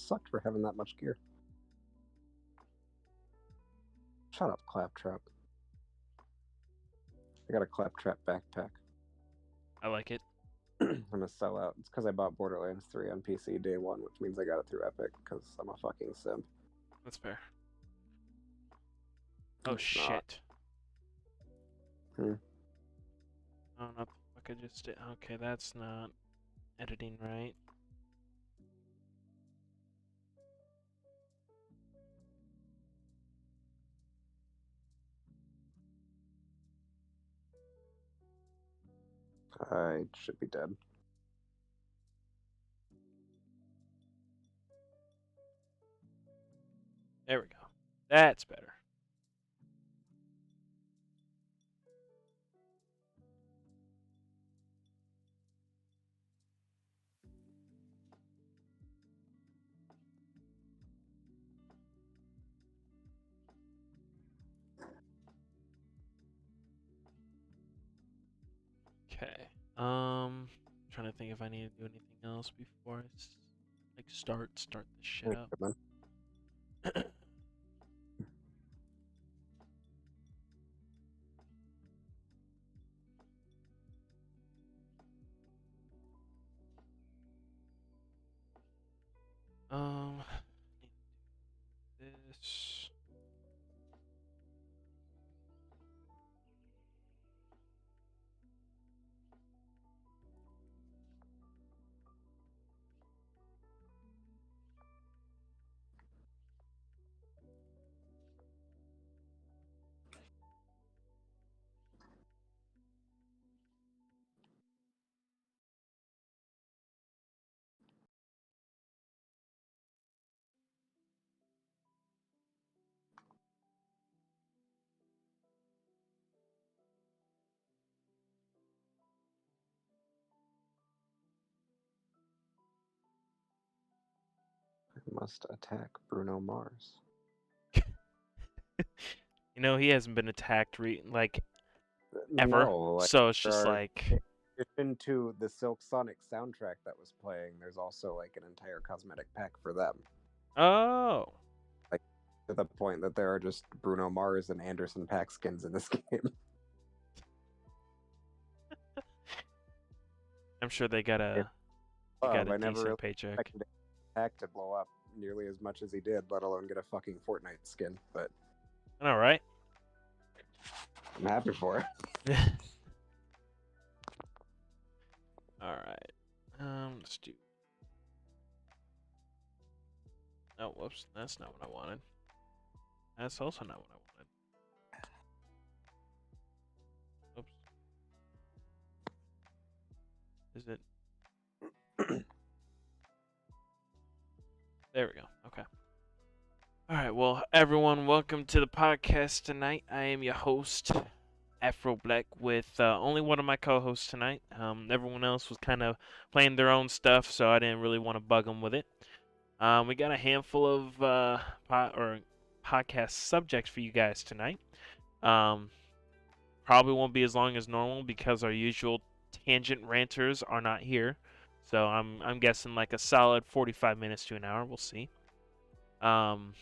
sucked for having that much gear. Shut up, Claptrap. I got a Claptrap backpack. I like it. I'm gonna sell out. It's because I bought Borderlands 3 on PC day one, which means I got it through Epic because I'm a fucking simp. That's fair. Oh It's not. shit. Hmm. Oh, not the fuck I just did. Okay, that's not editing right. I should be dead. There we go. That's better. Okay. Trying to think if I need to do anything else before I start this shit up. um, this. I must attack Bruno Mars. You know, he hasn't been attacked ever. No, like So it's there just are. like, In addition to the Silk Sonic soundtrack that was playing, there's also like an entire cosmetic pack for them. oh, Like to the point that there are just Bruno Mars and Anderson Paak skins in this game. I'm sure they got It's a I never really decent paycheck. expected Paak to blow up nearly as much as he did, let alone get a fucking Fortnite skin. But All right. I'm happy for it. All right. Let's do. Oh, whoops. That's not what I wanted. That's also not what I wanted. Oops. Is it? There we go. Okay. All right. Well, everyone, welcome to the podcast tonight. I am your host, Afro Black, with only one of my co-hosts tonight. Everyone else was kind of playing their own stuff, so I didn't really want to bug them with it. We got a handful of podcast subjects for you guys tonight. Um, Probably won't be as long as normal because our usual tangent ranters are not here. So I'm guessing like a solid 45 minutes to an hour. We'll see. Um,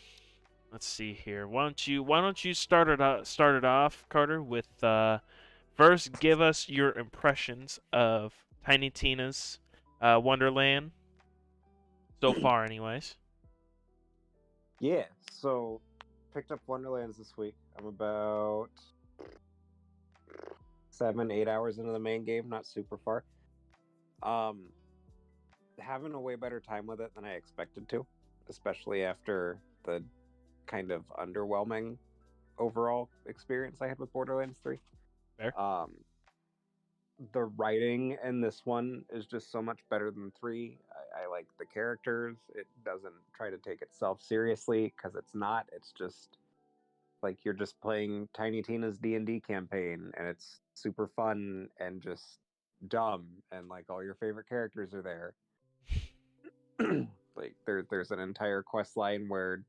let's see here. Why don't you start it off, Carter, with first give us your impressions of Tiny Tina's Wonderland so far, anyways. Yeah, so picked up Wonderlands this week. I'm about 7, 8 hours into the main game, not super far. Um, Having a way better time with it than I expected to, especially after the kind of underwhelming overall experience I had with Borderlands 3. Fair. Um, the writing in this one is just so much better than 3. I like the characters. It doesn't try to take itself seriously because it's not. It's just like you're just playing Tiny Tina's D&D campaign, and it's super fun and just dumb, and like all your favorite characters are there. Like there's an entire quest line where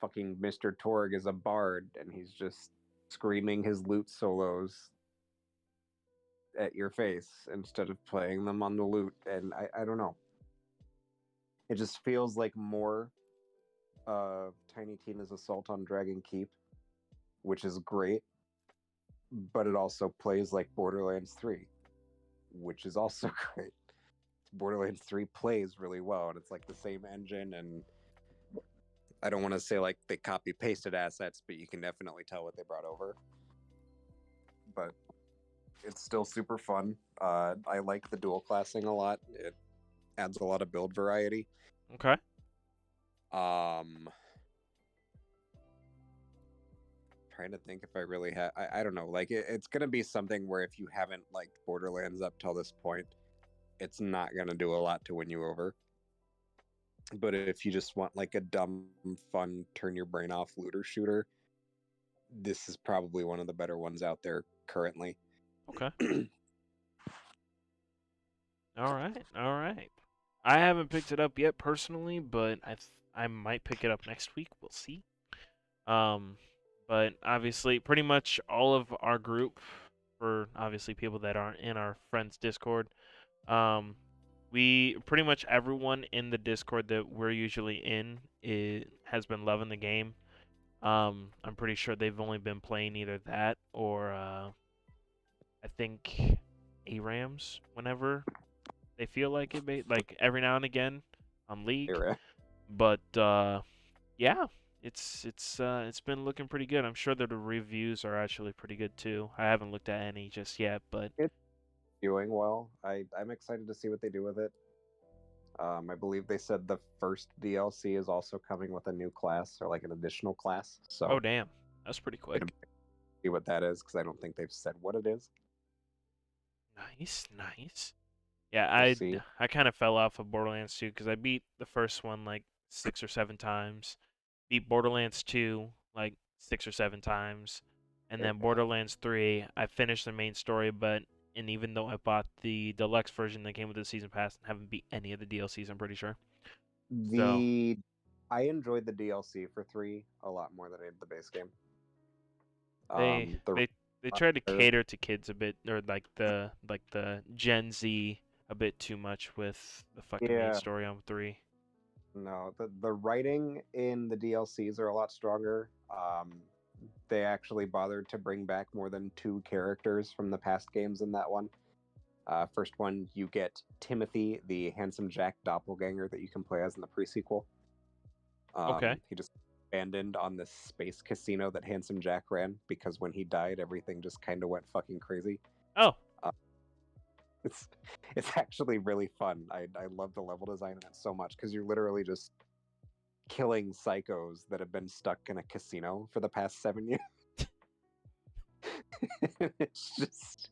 fucking Mr. Torg is a bard and he's just screaming his lute solos at your face instead of playing them on the lute, and I don't know. It just feels like more Tiny Tina's Assault on Dragon Keep, which is great, but it also plays like Borderlands 3, which is also great. Borderlands 3 plays really well, and it's like the same engine, and I don't want to say like they copy pasted assets, but you can definitely tell what they brought over. But it's still super fun. I like the dual classing a lot. It adds a lot of build variety. Okay. Trying to think if I really have. I don't know. Like it's gonna be something where if you haven't liked Borderlands up till this point, it's not gonna do a lot to win you over. But if you just want like a dumb, fun, turn your brain off looter shooter, this is probably one of the better ones out there currently. Okay. All right. All right. I haven't picked it up yet personally, but I might pick it up next week. We'll see. Um, but obviously, pretty much all of our group, for obviously people that aren't in our friends Discord, um, we pretty much everyone in the Discord that we're usually in has been loving the game. I'm pretty sure they've only been playing either that or I think ARAMs whenever they feel like it, like every now and again on League. Era. But yeah, it's been looking pretty good. I'm sure that the reviews are actually pretty good too. I haven't looked at any just yet, but It's doing well. I'm excited to see what they do with it. I believe they said the first DLC is also coming with a new class or like an additional class. oh So damn, that's pretty quick. see what that is because I don't think they've said what it is. Nice, nice. Yeah, We'll I see. I kind of fell off of Borderlands 2 because I beat the first one like 6 or 7 times, beat Borderlands 2 like 6 or 7 times, and then Yeah. Borderlands 3 I finished the main story, but and even though I bought the deluxe version that came with the season pass, I haven't beat any of the DLCs. I'm pretty sure. So The I enjoyed the DLC for 3 a lot more than I did the base game. they The they they tried to cater to kids a bit, or like the Gen Z a bit too much with the fucking main yeah, story on 3. no, the writing in the DLCs are a lot stronger. They actually bothered to bring back more than 2 characters from the past games in that one. First one, you get Timothy, the handsome Jack doppelganger that you can play as in the prequel. Okay. He just abandoned on this space casino that Handsome Jack ran because when he died, everything just kind of went fucking crazy. Oh, Uh, it's it's actually really fun. I love the level design in it so much because you're literally just killing psychos that have been stuck in a casino for the past 7 years. It's just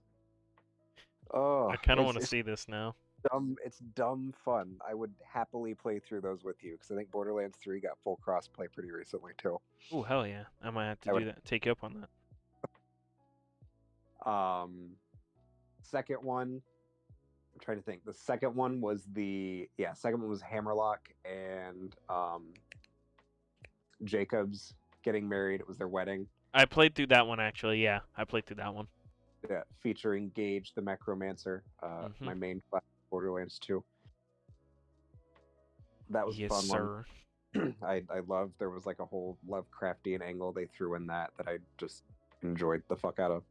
I oh, kind of want to it's see this now. dumb. It's dumb fun. I would happily play through those with you because I think Borderlands 3 got full crossplay pretty recently too. Oh hell yeah! I might have to I would. do that. Take you up on that. Second one, I'm trying to think. The second one was second one was Hammerlock and Jacobs getting married. It was their wedding. I played through that one actually. Yeah, I played through that one. Yeah, featuring Gage the Necromancer, Mhm. my main class, Borderlands 2. That was a Yes, fun one. sir. I loved there was like a whole Lovecraftian angle they threw in that I just enjoyed the fuck out of.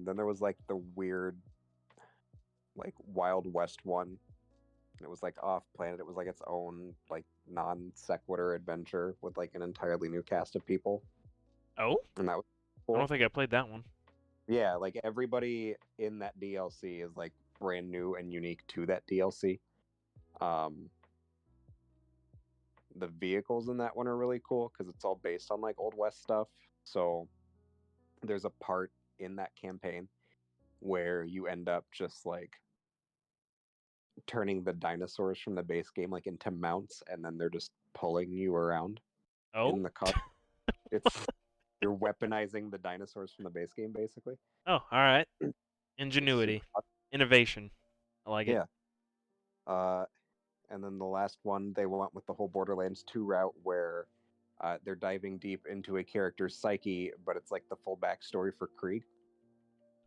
Then there was like the weird like Wild West one. It was like off planet. It was like its own like non sequitur adventure with like an entirely new cast of people, Oh, and that was I don't cool. think I played that one. Yeah, like everybody in that DLC is like brand new and unique to that DLC. Um, the vehicles in that one are really cool because it's all based on like old west stuff. So there's a part in that campaign where you end up just like turning the dinosaurs from the base game like into mounts, and then they're just pulling you around Oh. in the car. It's you're weaponizing the dinosaurs from the base game basically. Oh, all right. It's super Ingenuity, fun. innovation. I like it. Yeah. Uh, and then the last one they went with the whole Borderlands 2 route where they're diving deep into a character's psyche, but it's like the full backstory for Krieg,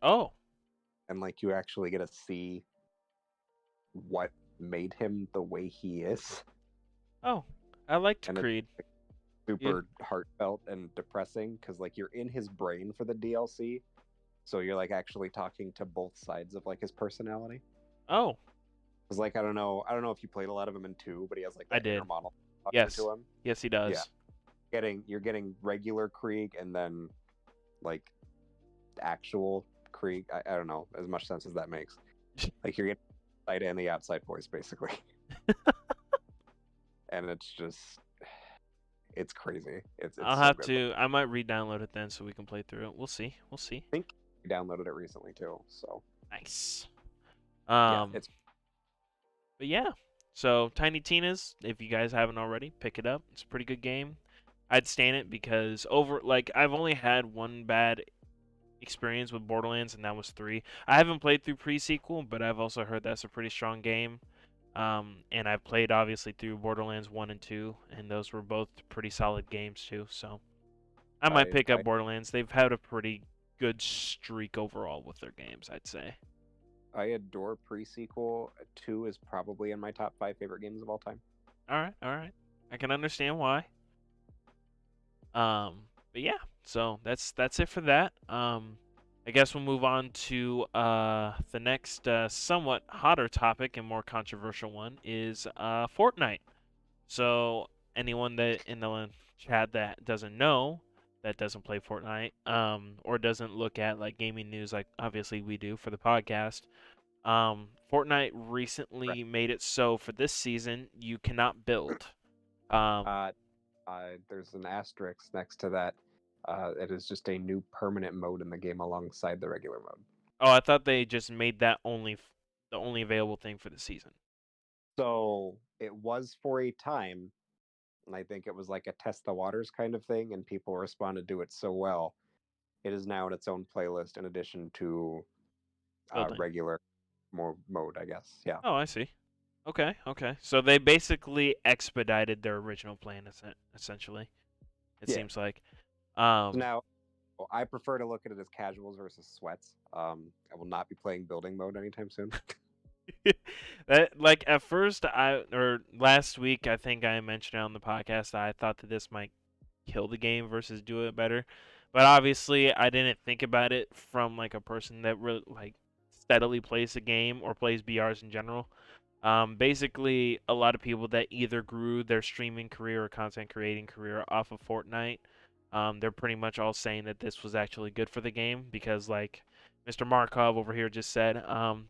Oh, and like you actually get to see what made him the way he is, Oh, I liked and it's Creed. like, You, super heartfelt and depressing because like you're in his brain for the DLC, so you're like actually talking to both sides of like his personality. oh, Because like I don't know if you played a lot of him in two, but he has like I that inner did. monologue talking Yes, to him. yes, he Yeah, does. you're getting regular Krieg and then like actual Krieg. I don't know as much sense as that makes. Like you're getting the inside and the outside voice basically, and it's just it's crazy. I'll It's so have good. But to. I might re-download it then so we can play through it. We'll see. We'll see. I think I downloaded it recently too. So Nice. yeah, Um, it's but yeah. So Tiny Tina's, if you guys haven't already, pick it up. It's a pretty good game. I'd stand it because I've only had one bad experience with Borderlands, and that was 3. I haven't played through pre-sequel, but I've also heard that's a pretty strong game. And I've played obviously through Borderlands 1 and 2, and those were both pretty solid games too. So I might pick up I Borderlands. They've had a pretty good streak overall with their games, I'd say. I adore pre-sequel. Two is probably in my top five favorite games of all time. All right, all right. I can understand why. But yeah, so that's it for that. I guess we'll move on to the next somewhat hotter topic and more controversial one is Fortnite. So anyone that in the chat that doesn't know that doesn't play Fortnite or doesn't look at like gaming news like obviously we do for the podcast. Fortnite Right. recently made it so for this season you cannot build. Um, Uh, there's an asterisk next to that. It is just a new permanent mode in the game alongside the regular mode. oh, I thought they just made that the only available thing for the season. So it was for a time, and I think it was like a test the waters kind of thing, and people responded to it so well. It is now in its own playlist in addition to Building. regular more mode, I guess. Yeah, Oh, I see. Okay, okay. So they basically expedited their original plan, essentially. It yeah. seems like. So Um, now I prefer to look at it as casuals versus sweats. I will not be playing building mode anytime soon. that like at first I or last week I think I mentioned it on the podcast I thought that this might kill the game versus do it better. But obviously, I didn't think about it from like a person that really like steadily plays the game or plays BRs in general. Basically, a lot of people that either grew their streaming career or content creating career off of Fortnite, they're pretty much all saying that this was actually good for the game because, like Mr. Markov over here just said,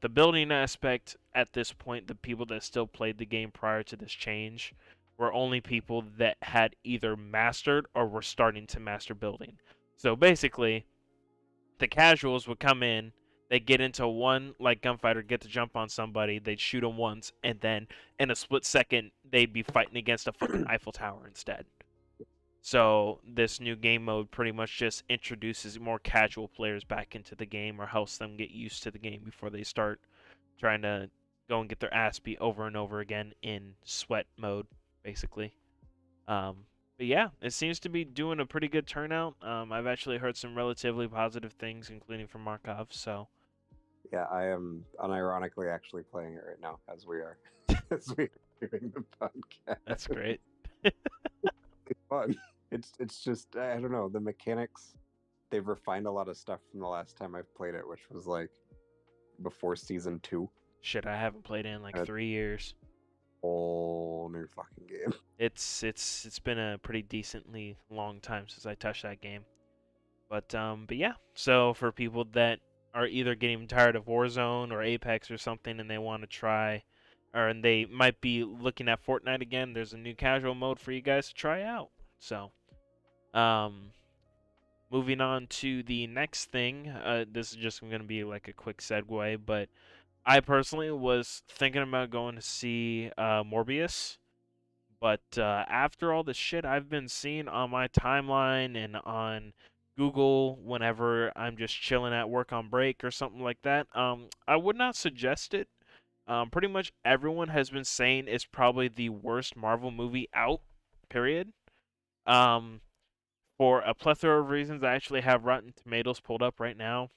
the building aspect at this point, the people that still played the game prior to this change were only people that had either mastered or were starting to master building. So basically, the casuals would come in, they get into one like gunfighter, get to jump on somebody, they'd shoot them once, and then in a split second they'd be fighting against a fucking Eiffel Tower instead. So this new game mode pretty much just introduces more casual players back into the game or helps them get used to the game before they start trying to go and get their ass beat over and over again in sweat mode, basically. Um, but yeah, it seems to be doing a pretty good turnout. I've actually heard some relatively positive things, including from Markov. So Yeah, I am unironically actually playing it right now as we are as we are doing the podcast. that's great. It's fun. It's just I don't know the mechanics. They've refined a lot of stuff from the last time I've played it, which was like before season two, Shit, I haven't played it in like and it's 3 years. a whole new fucking game. It's been a pretty decently long time since I touched that game. But yeah. So for people that are either getting tired of Warzone or Apex or something, and they want to try, or and they might be looking at Fortnite again, there's a new casual mode for you guys to try out. So, um, moving on to the next thing. This is just going to be like a quick segue, but I personally was thinking about going to see Morbius. But after all the shit I've been seeing on my timeline and on Google whenever I'm just chilling at work on break or something like that, I would not suggest it. Pretty much everyone has been saying it's probably the worst Marvel movie out, period. Um, for a plethora of reasons, I actually have Rotten Tomatoes pulled up right now.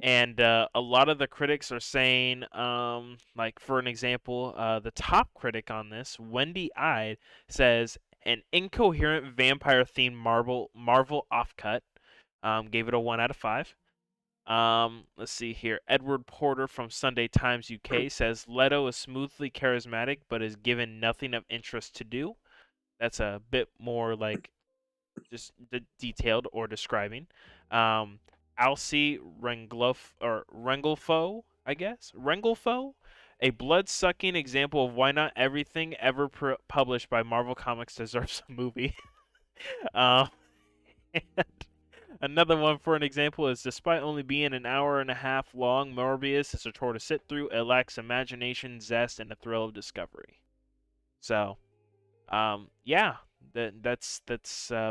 And a lot of the critics are saying, like for an example, the top critic on this, Wendy Ide, says an incoherent vampire-themed Marvel offcut. Gave it a 1 out of 5. Let's see here. Edward Porter from Sunday Times UK says Leto is smoothly charismatic, but is given nothing of interest to do. That's a bit more like just detailed or describing. Um, Alcy Rengelfo, I guess Rengelfo, a blood-sucking example of why not everything ever published by Marvel Comics deserves a movie. um, Another one for an example is despite only being an hour and a half long, Morbius is a chore to sit through. It lacks imagination, zest, and the thrill of discovery. So, yeah, that's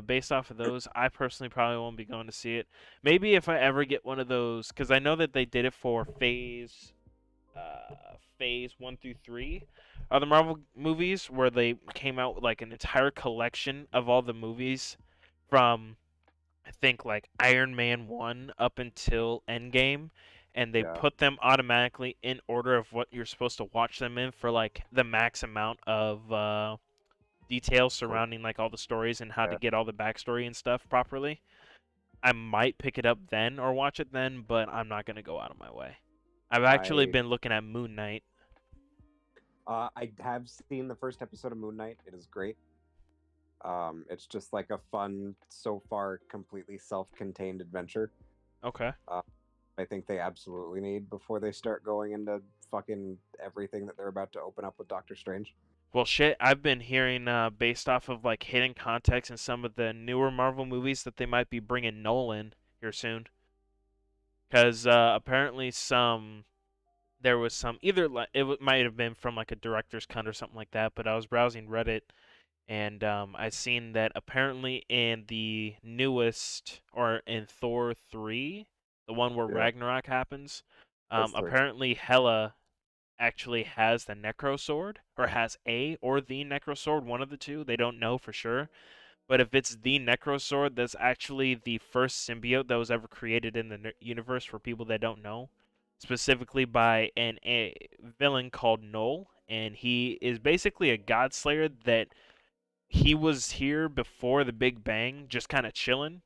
based off of those. I personally probably won't be going to see it. Maybe if I ever get one of those, because I know that they did it for phase 1 through 3 of the Marvel movies, where they came out with like an entire collection of all the movies from I think like Iron Man 1 up until Endgame, and they Yeah, put them automatically in order of what you're supposed to watch them in for like the max amount of details cool. surrounding like all the stories and how to Yeah. get all the backstory and stuff properly. I might pick it up then or watch it then, but I'm not gonna go out of my way. I've actually I been looking at Moon Knight. I have seen the first episode of Moon Knight. It is great. It's just like a fun, so far completely self-contained adventure. Okay. Uh, I think they absolutely need before they start going into fucking everything that they're about to open up with Doctor Strange. Well, shit, I've been hearing based off of like hidden context in some of the newer Marvel movies that they might be bringing Nolan here soon. Because apparently there was some either like might have been from like a director's cut or something like that. But I was browsing Reddit and I seen that apparently in the newest or in Thor 3, the one where Yeah, Ragnarok happens, that's three. apparently Hela actually has the Necro Sword or has a or the Necro Sword, one of the two. They don't know for sure. But if it's the Necro Sword, that's actually the first symbiote that was ever created in the universe for people that don't know, specifically by a villain called Null, and he is basically a god slayer that he was here before the Big Bang, just kind of chilling.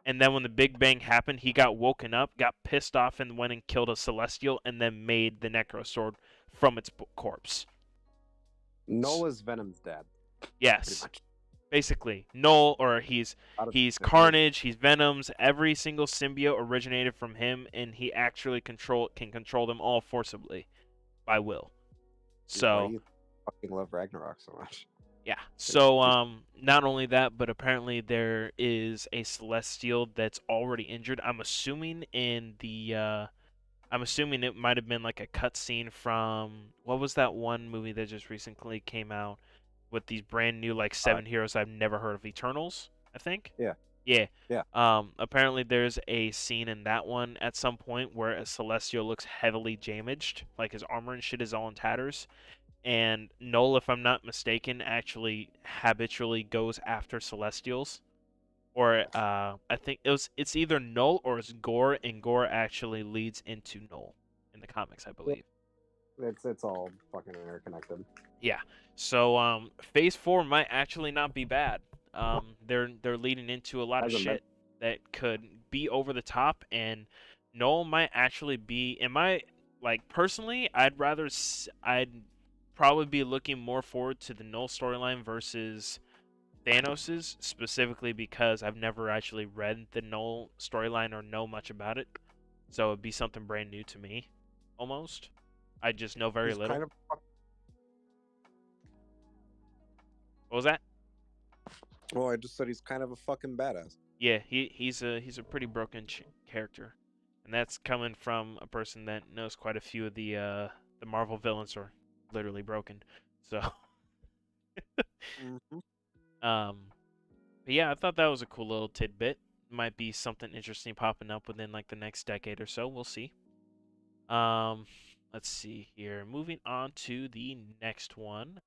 And then when the Big Bang happened, he got woken up, got pissed off, and went and killed a Celestial, and then made the Necro Sword from its corpse. Nola's Venom's dad, pretty Yes, much. basically Null, or he's Out of he's it is Carnage, he's Venom's. Every single symbiote originated from him, and he actually can control them all forcibly by will. why do So you fucking love Ragnarok so much? yeah. Like, So not only that, but apparently there is a Celestial that's already injured. I'm assuming it might have been like a cutscene from what was that one movie that just recently came out with these brand new like uh, 7 heroes I've never heard of, Eternals, I think. yeah, Yeah. yeah. Apparently there's a scene in that one at some point where a Celestial looks heavily damaged, like his armor and shit is all in tatters. And Null, if I'm not mistaken, actually habitually goes after Celestials. Or I think it's either Null or it's Gore, and Gore actually leads into Null in the comics, I Yeah. believe. It's all fucking interconnected. Yeah. So Phase 4 might actually not be bad. They're leading into a lot of Hasn't been. shit that could be over the top, and Null might actually be. In my like personally, I'd probably be looking more forward to the Null storyline versus Thanos's, specifically because I've never actually read the Null storyline or know much about it. So it'd be something brand new to me, almost. I just know very He's little. kind of. What was that? Well, I just said he's kind of a fucking badass. Yeah, he's a pretty broken character, and that's coming from a person that knows quite a few of the Marvel villains are literally broken. So, Hmm. um, but yeah, I thought that was a cool little tidbit. Might be something interesting popping up within like the next decade or so. We'll see. Um, let's see here. Moving on to the next one.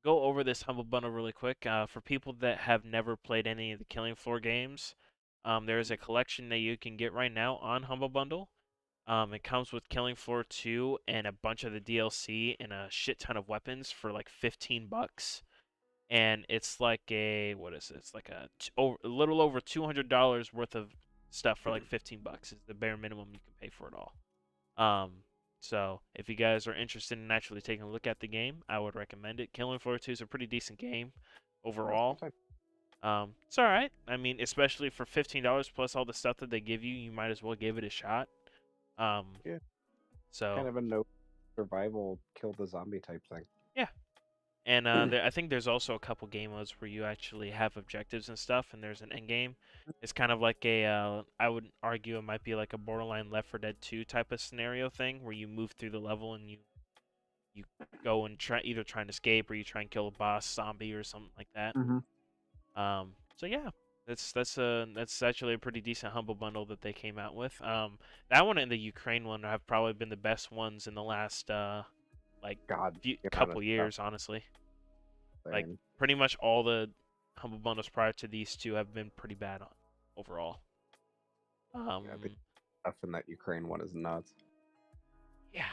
Go over this Humble Bundle really quick. For people that have never played any of the Killing Floor games, There is a collection that you can get right now on Humble Bundle. It comes with Killing Floor 2 and a bunch of the DLC and a shit ton of weapons for like $15. And it's like a what is it? It's like a little over $200 worth of stuff for like $15 is the bare minimum you can pay for it all. Um, so if you guys are interested in actually taking a look at the game, I would recommend it. Killing Floor 2 is a pretty decent game That's a good overall. time. It's all right. I mean, especially for $15 plus all the stuff that they give you, you might as well give it a shot. Um, Yeah, so kind of a no survival, kill the zombie type thing. yeah, and I think there's also a couple game modes where you actually have objectives and stuff, and there's an end game. It's kind of like I would argue it might be like a borderline Left 4 Dead 2 type of scenario thing where you move through the level and you go and try and escape or you try and kill a boss zombie or something like that. Mm-hmm. So yeah, that's actually a pretty decent humble bundle that they came out with. That one and the Ukraine one have probably been the best ones in the last like God, few the amount of couple stuff. years, honestly. Like Same. pretty much all the humble bundles prior to these two have been pretty bad on overall. Yeah, the Um, stuff in that Ukraine one is nuts. yeah.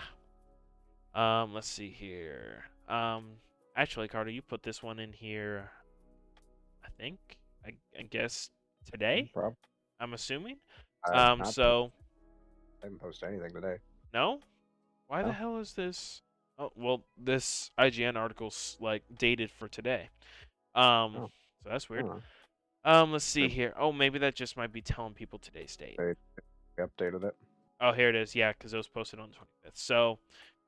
Let's see here. Actually, Carter, you put this one in here. I think I guess today. Probably. I'm assuming. I've not posted. So I haven't posted anything today. no. Why the No. hell is this? Oh well, this IGN article's like dated for today. Oh, So that's I weird. don't know. Let's see They, here. Oh, maybe that just might be telling people today's date. they updated it. Oh, here it is. Yeah, because it was posted on the 25th. So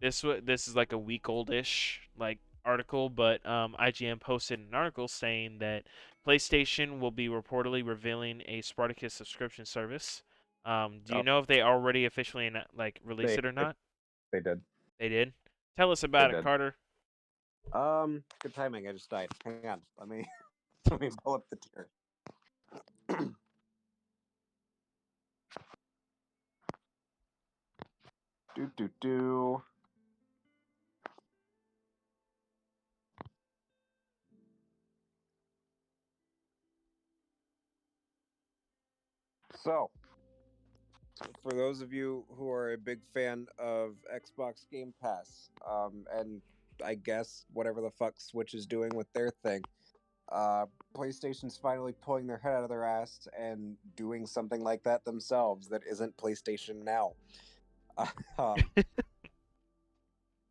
this is like a week oldish like article, but IGN posted an article saying that PlayStation will be reportedly revealing a Spartacus subscription service. Do you Oh, know if they already officially like released they it or they, not? they did. They did. Tell us They about it, did. Carter. Good timing. I just died. Hang on. Let me let me pull up the tier. Do do do. So, for those of you who are a big fan of Xbox Game Pass, and I guess whatever the fuck Switch is doing with their thing, uh, PlayStation's finally pulling their head out of their ass and doing something like that themselves that isn't PlayStation Now. um,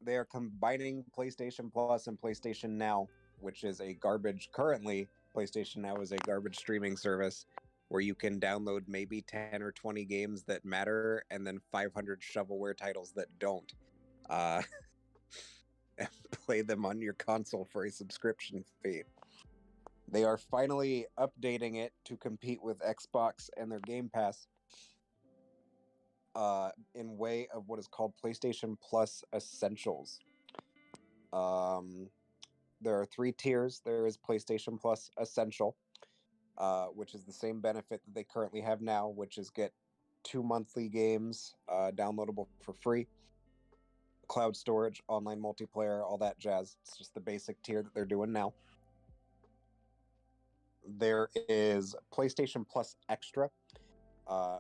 they are combining PlayStation Plus and PlayStation Now, which is a garbage. Currently, PlayStation Now is a garbage streaming service where you can download maybe 10 or 20 games that matter and then 500 shovelware titles that don't. Uh, and play them on your console for a subscription fee. They are finally updating it to compete with Xbox and their Game Pass in way of what is called PlayStation Plus Essentials. Um, there are 3 tiers. There is PlayStation Plus Essential, which is the same benefit that they currently have now, which is get 2 monthly games downloadable for free, cloud storage, online multiplayer, all that jazz. It's just the basic tier that they're doing now. There is PlayStation Plus Extra,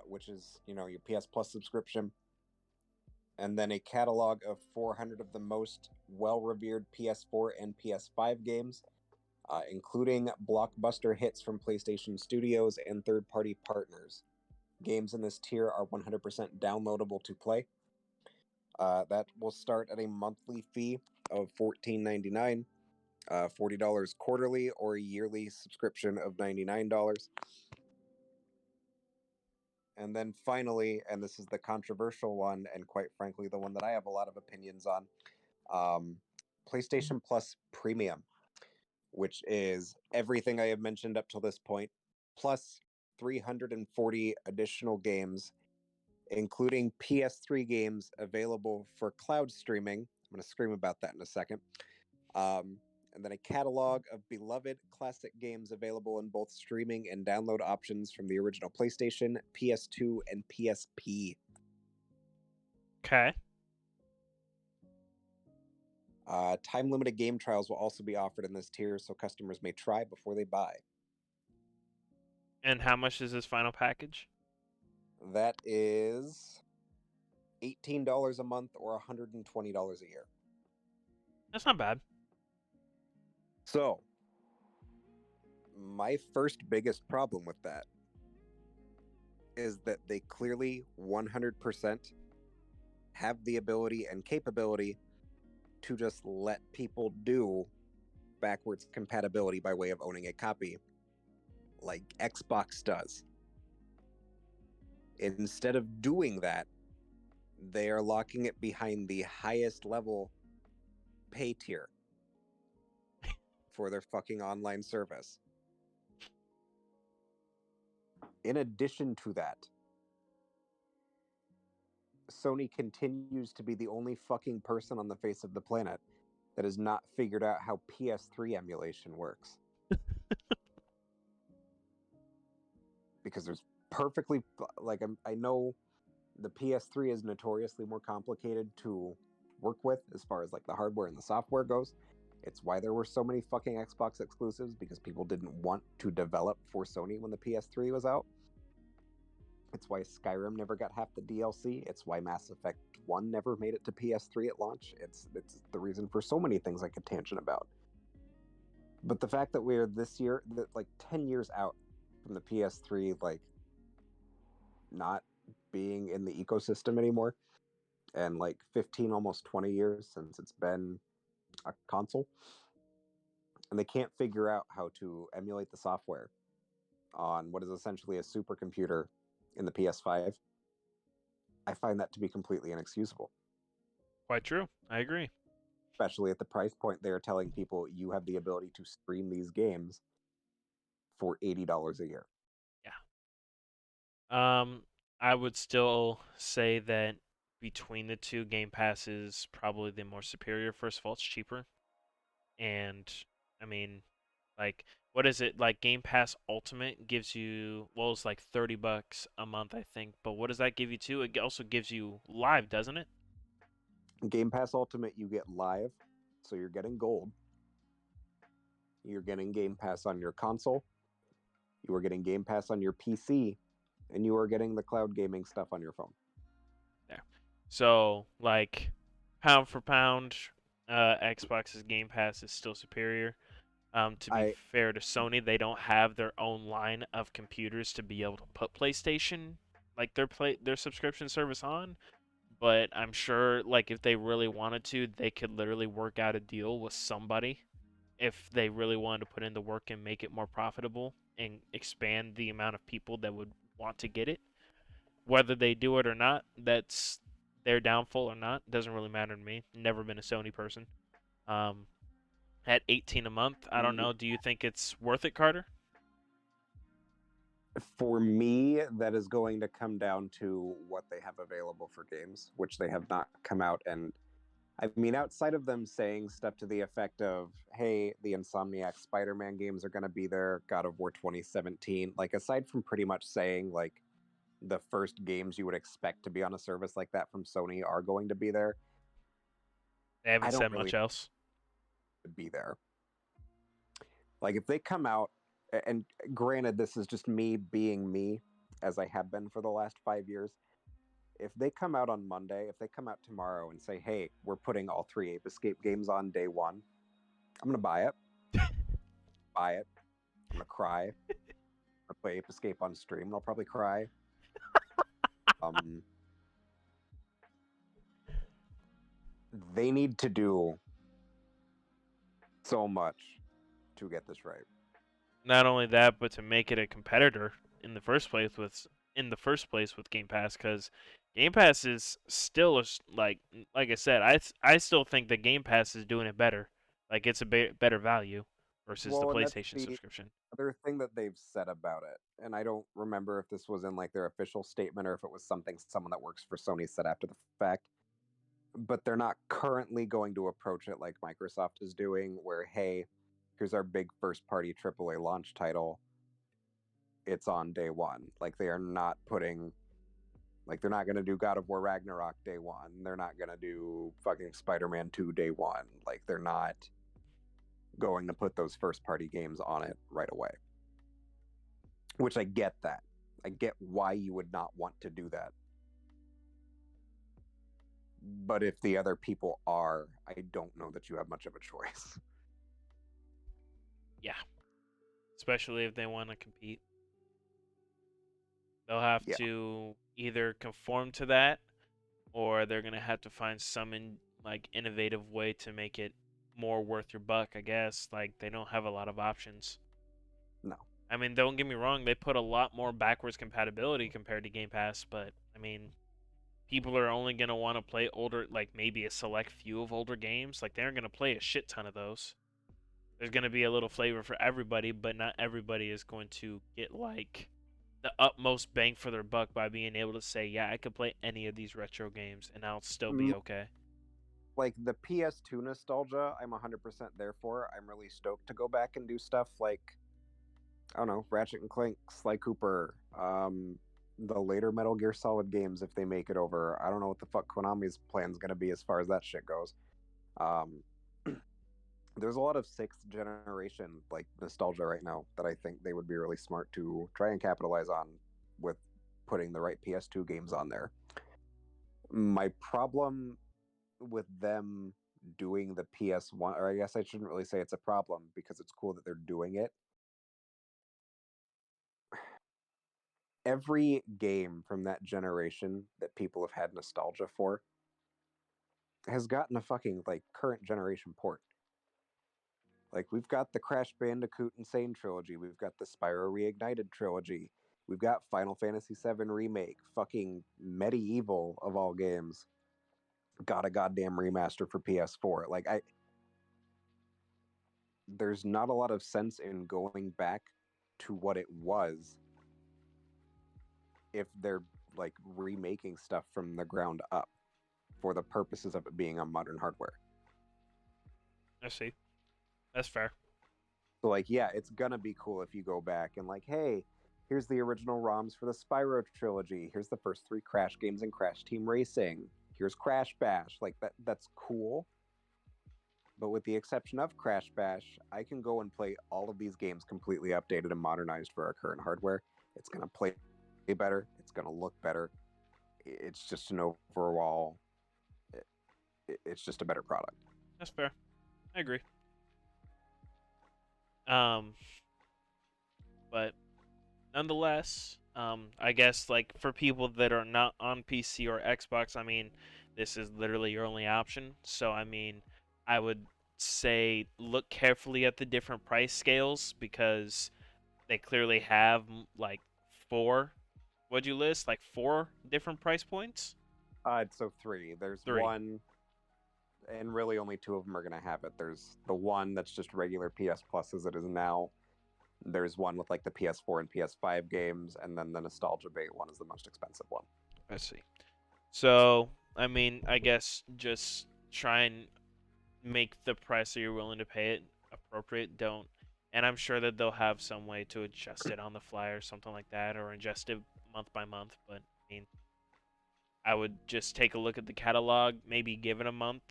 which is your PS Plus subscription, and then a catalog of 400 of the most well-revered PS4 and PS5 games, including blockbuster hits from PlayStation Studios and third-party partners. Games in this tier are 100% downloadable to play. That will start at a monthly fee of $14.99, $40 quarterly, or a yearly subscription of $99. And then finally, and this is the controversial one, and quite frankly, the one that I have a lot of opinions on, PlayStation Plus Premium, which is everything I have mentioned up till this point, plus 340 additional games, including PS3 games available for cloud streaming. I'm going to scream about that in a second. Um, and then a catalog of beloved classic games available in both streaming and download options from the original PlayStation, PS2, and PSP. Okay. Time limited game trials will also be offered in this tier, so customers may try before they buy. And how much is this final package? That is $18 a month or $120 a year. That's not bad. So, my first biggest problem with that is that they clearly 100% have the ability and capability to just let people do backwards compatibility by way of owning a copy, like Xbox does. Instead of doing that, they are locking it behind the highest level pay tier for their fucking online service. In addition to that, Sony continues to be the only fucking person on the face of the planet that has not figured out how PS3 emulation works. Because there's perfectly, like, I know the PS3 is notoriously more complicated to work with as far as like the hardware and the software goes. It's why there were so many fucking Xbox exclusives, because people didn't want to develop for Sony when the PS3 was out. It's why Skyrim never got half the DLC. It's why Mass Effect 1 never made it to PS3 at launch. It's the reason for so many things I could tangent about. But the fact that we're this year, that like 10 years out from the PS3, like not being in the ecosystem anymore, and like 15, almost 20 years since it's been a console, and they can't figure out how to emulate the software on what is essentially a supercomputer in the PS5, I find that to be completely inexcusable. Quite true. I agree. Especially at the price point they are telling people you have the ability to stream these games for $80 a year. Yeah. I would still say that between the two, Game Pass is probably the more superior. First of all, it's cheaper, and I mean, like, what is it? Like Game Pass Ultimate gives you, well, it's like $30 a month, I think. But what does that give you too? It also gives you live, doesn't it? Game Pass Ultimate, you get live, so you're getting gold. You're getting Game Pass on your console. You are getting Game Pass on your PC, and you are getting the cloud gaming stuff on your phone. There. So, like, pound for pound, Xbox's Game Pass is still superior. To be I fair to Sony, they don't have their own line of computers to be able to put PlayStation, like their subscription service on. But I'm sure, like, if they really wanted to, they could literally work out a deal with somebody if they really wanted to put in the work and make it more profitable and expand the amount of people that would want to get it. Whether they do it or not, that's their downfall or not. Doesn't really matter to me. Never been a Sony person. Um, at 18 a month, I don't know. Do you think it's worth it, Carter? For me, that is going to come down to what they have available for games, which they have not come out. And I mean, outside of them saying stuff to the effect of, hey, the Insomniac Spider Man games are going to be there, God of War 2017, like, aside from pretty much saying, like, the first games you would expect to be on a service like that from Sony are going to be there, They I haven't don't said really much else. be there. Like, if they come out, and granted, this is just me being me, as I have been for the last 5 years. If they come out on Monday, if they come out tomorrow and say, hey, we're putting all three Ape Escape games on day one, I'm going to buy it. Buy it. I'm going to cry. I'm going to play Ape Escape on stream, and I'll probably cry. Um, they need to do so much to get this right. Not only that, but to make it a competitor in the first place with Game Pass, because Game Pass is still like I said, I still think that Game Pass is doing it better. Like it's a better value versus the Well, and that's PlayStation the subscription. other thing that they've said about it. And I don't remember if this was in like their official statement or if it was something someone that works for Sony said after the fact. But they're not currently going to approach it like Microsoft is doing, where, hey, here's our big first party AAA launch title. It's on day one. Like, they are not putting, like, they're not going to do God of War Ragnarok day one. They're not going to do fucking Spider Man 2 day one. Like, they're not going to put those first party games on it right away. which I get that. I get why you would not want to do that. But if the other people are, I don't know that you have much of a choice. Yeah, especially if they want to compete. They'll have Yeah, to either conform to that, or they're gonna have to find some innovative way to make it more worth your buck. I guess like they don't have a lot of options. no. I mean, don't get me wrong, they put a lot more backwards compatibility compared to Game Pass, but I mean, people are only gonna want to play older, like maybe a select few of older games. Like they aren't gonna play a shit ton of those. There's gonna be a little flavor for everybody, but not everybody is going to get like the utmost bang for their buck by being able to say, yeah, I could play any of these retro games and I'll still be Mm, okay. like the PS2 nostalgia, I'm 100% there for. I'm really stoked to go back and do stuff like, I don't know, Ratchet and Clank, Sly Cooper, the later Metal Gear Solid games if they make it over. I don't know what the fuck Konami's plan's gonna be as far as that shit goes. Um, there's a lot of sixth generation like nostalgia right now that I think they would be really smart to try and capitalize on with putting the right PS2 games on there. My problem with them doing the PS1, or I guess I shouldn't really say it's a problem because it's cool that they're doing it. Every game from that generation that people have had nostalgia for has gotten a fucking like current generation port. Like we've got the Crash Bandicoot Insane trilogy, we've got the Spyro Reignited trilogy, we've got Final Fantasy VII Remake, fucking medieval of all games. Got a goddamn remaster for PS4. Like I there's not a lot of sense in going back to what it was if they're like remaking stuff from the ground up for the purposes of it being on modern hardware. I see. That's fair. So like, yeah, it's gonna be cool if you go back and like, hey, here's the original ROMs for the Spyro trilogy. Here's the first three Crash games and Crash Team Racing. Here's Crash Bash. Like that's cool. But with the exception of Crash Bash, I can go and play all of these games completely updated and modernized for our current hardware. It's gonna play better. It's gonna look better. It's just an overall. It's just a better product. That's fair. I agree. Um, but nonetheless, I guess like for people that are not on PC or Xbox, I mean, this is literally your only option. So I mean, I would say look carefully at the different price scales because they clearly have like four. What'd you list? Like four different price points? So three. There's Three. one, and really only two of them are going to have it. There's the one that's just regular PS Plus as it is now. There's one with like the PS4 and PS5 games, and then the nostalgia bait one is the most expensive one. I see. So I mean, I guess just try and make the price that you're willing to pay it appropriate. Don't, and I'm sure that they'll have some way to adjust it on the fly or something like that, or adjust it month by month. But I mean, I would just take a look at the catalog, maybe give it a month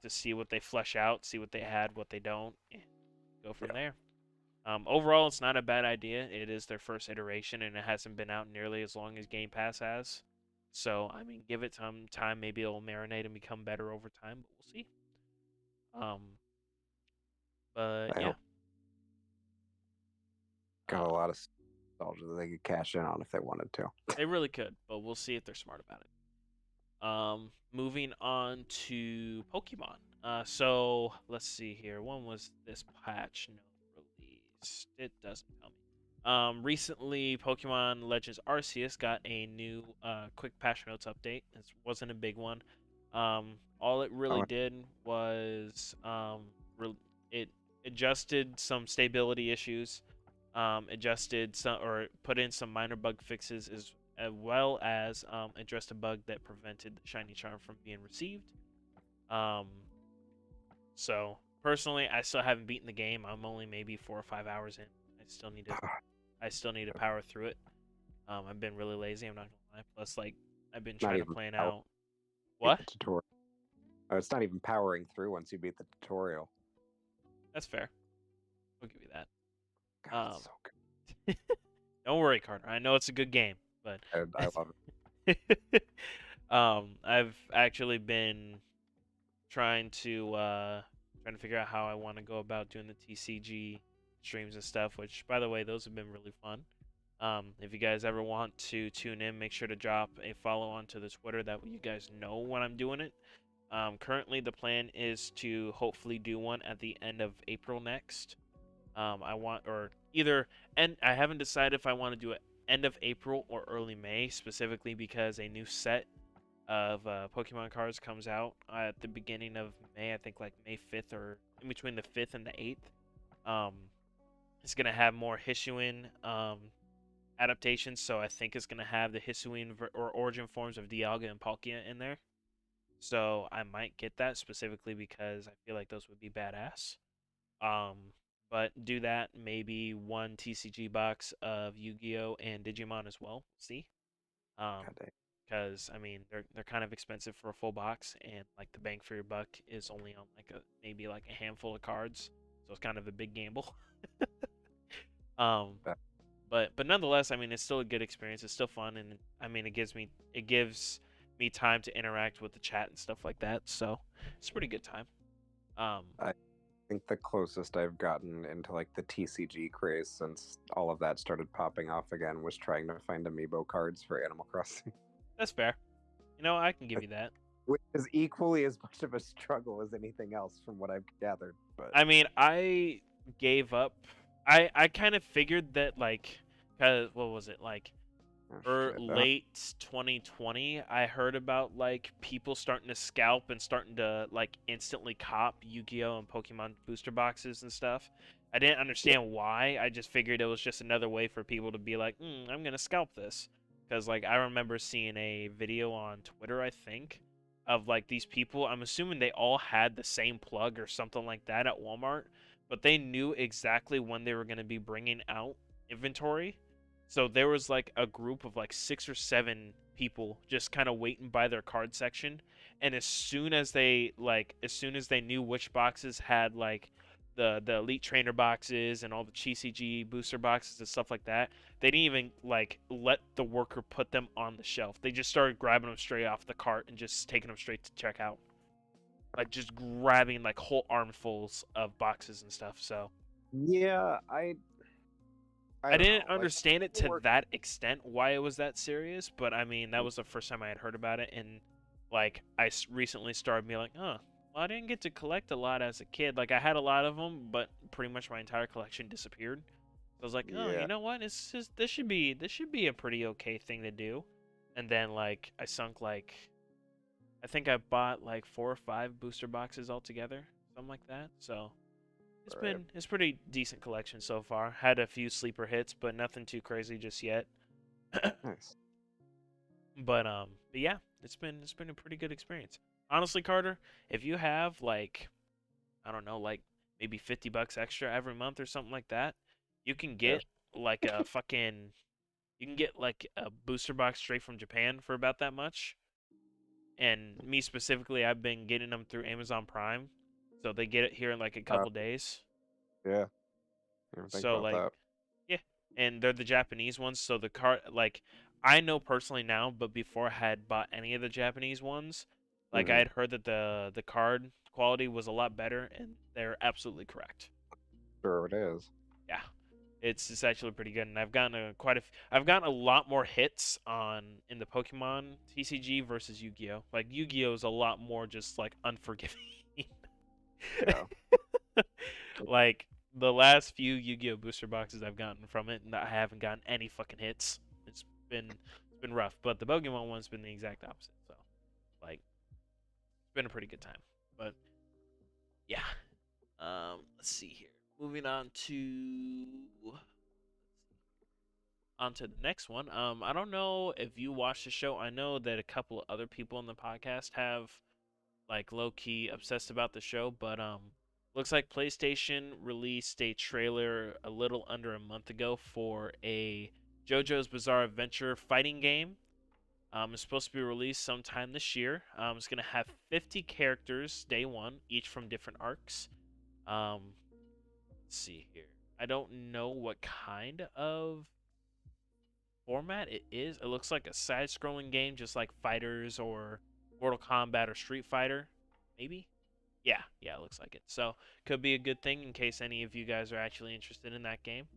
to see what they flesh out, see what they had, what they don't, and go from Yeah, there. Overall, it's not a bad idea. It is their first iteration, and it hasn't been out nearly as long as Game Pass has. So, I mean, give it some time. Maybe it'll marinate and become better over time, but we'll see. Um, but I yeah, hope got a um, lot of nostalgia that they could cash in on if they wanted to. they really could, but we'll see if they're smart about it. Moving on to Pokemon. So let's see here. When was this patch note released? It doesn't tell me. Recently, Pokemon Legends Arceus got a new quick patch notes update. It wasn't a big one. All it really Oh, did was it adjusted some stability issues, adjusted some or put in some minor bug fixes as well as addressed a bug that prevented the shiny charm from being received. Um, so personally, I still haven't beaten the game. I'm only maybe 4 or 5 hours in. I still need to power through it. I've been really lazy. I'm not gonna lie. Plus, like, I've been not trying to even plan power out beat what. the tutorial. Oh, it's not even powering through once you beat the tutorial. That's fair. I'll give you that. God, it's Um, so good. Don't worry, Carter. I know it's a good game, but I love I've actually been trying to figure out how I want to go about doing the TCG streams and stuff. Which, by the way, those have been really fun. If you guys ever want to tune in, make sure to drop a follow onto the Twitter. That way you guys know when I'm doing it. Currently, the plan is to hopefully do one at the end of April next. I want or either and I haven't decided if I want to do it end of April or early May, specifically because a new set of Pokemon cards comes out at the beginning of May. I think like May 5th or in between the 5th and the 8th. Um, it's gonna have more Hisuian adaptations, so I think it's gonna have the Hisuian or origin forms of Dialga and Palkia in there. So I might get that specifically because I feel like those would be badass. Um, but do that. Maybe one TCG box of Yu-Gi-Oh and Digimon as well. See, God dang. because I mean they're kind of expensive for a full box, and like the bang for your buck is only on like a maybe like a handful of cards, so it's kind of a big gamble. um, That, but nonetheless, I mean it's still a good experience. It's still fun, and I mean it gives me time to interact with the chat and stuff like that. So it's a pretty good time. Um, I think the closest I've gotten into like the TCG craze since all of that started popping off again was trying to find amiibo cards for Animal Crossing, that's fair. You know, I can give you that. which is equally as much of a struggle as anything else from what I've gathered. But I mean, I gave up. I kind of figured that like, cause what was it like? oh Or shit, late 2020, I heard about like people starting to scalp and starting to like instantly cop Yu-Gi-Oh and Pokemon booster boxes and stuff. I didn't yeah, understand why. I just figured it was just another way for people to be like, I'm gonna scalp this. Because like I remember seeing a video on Twitter, I think, of like these people. I'm assuming they all had the same plug or something like that at Walmart, but they knew exactly when they were gonna be bringing out inventory, so there was like a group of like 6 or 7 people just kind of waiting by their card section, and as soon as they knew which boxes had like the elite trainer boxes and all the CCG booster boxes and stuff like that, they didn't even like let the worker put them on the shelf. They just started grabbing them straight off the cart and just taking them straight to checkout. Like just grabbing like whole armfuls of boxes and stuff. So yeah, I I don't didn't know. Like understand it to work, that extent why it was that serious, but I mean that was the first time I had heard about it, and like recently started being like, well, I didn't get to collect a lot as a kid. Like I had a lot of them, but pretty much my entire collection disappeared. So I was like, oh, you yeah, know what? This should be a pretty okay thing to do. And then like I sunk like I think I bought like 4 or 5 booster boxes altogether, something like that. So right, it's pretty decent collection so far. Had a few sleeper hits, but nothing too crazy just yet. nice. But yeah, it's been a pretty good experience. Honestly, Carter, if you have like I don't know, like maybe $50 extra every month or something like that, you can Yeah, get like a fucking you can get like a booster box straight from Japan for about that much. And me specifically, I've been getting them through Amazon Prime, so they get it here in like a uh, couple days. yeah. Never think So about like that. yeah, and they're the Japanese ones. So the card, like, I know personally now, but before I had bought any of the Japanese ones, like I Hmm. had heard that the card quality was a lot better, and they're absolutely correct. Sure, it is. Yeah, it's actually pretty good, and I've gotten a lot more hits on in the Pokemon TCG versus Yu-Gi-Oh. Like Yu-Gi-Oh is a lot more just like unforgiving. Yeah, Like the last few Yu-Gi-Oh booster boxes I've gotten from it, and I haven't gotten any fucking hits. It's been rough, but the Pokemon one's been the exact opposite. So like it's been a pretty good time. But yeah, let's see here. Moving on to the next one. I don't know if you watched the show. I know that a couple of other people on the podcast have like low key obsessed about the show, but looks like PlayStation released a trailer a little under a month ago for a JoJo's Bizarre Adventure fighting game. It's supposed to be released sometime this year. It's gonna have 50 characters day one, each from different arcs. Let's see here. I don't know what kind of format it is. It looks like a side-scrolling game, just like Fighters or Mortal Kombat or Street Fighter, maybe. Yeah, yeah, it looks like it. So could be a good thing in case any of you guys are actually interested in that game.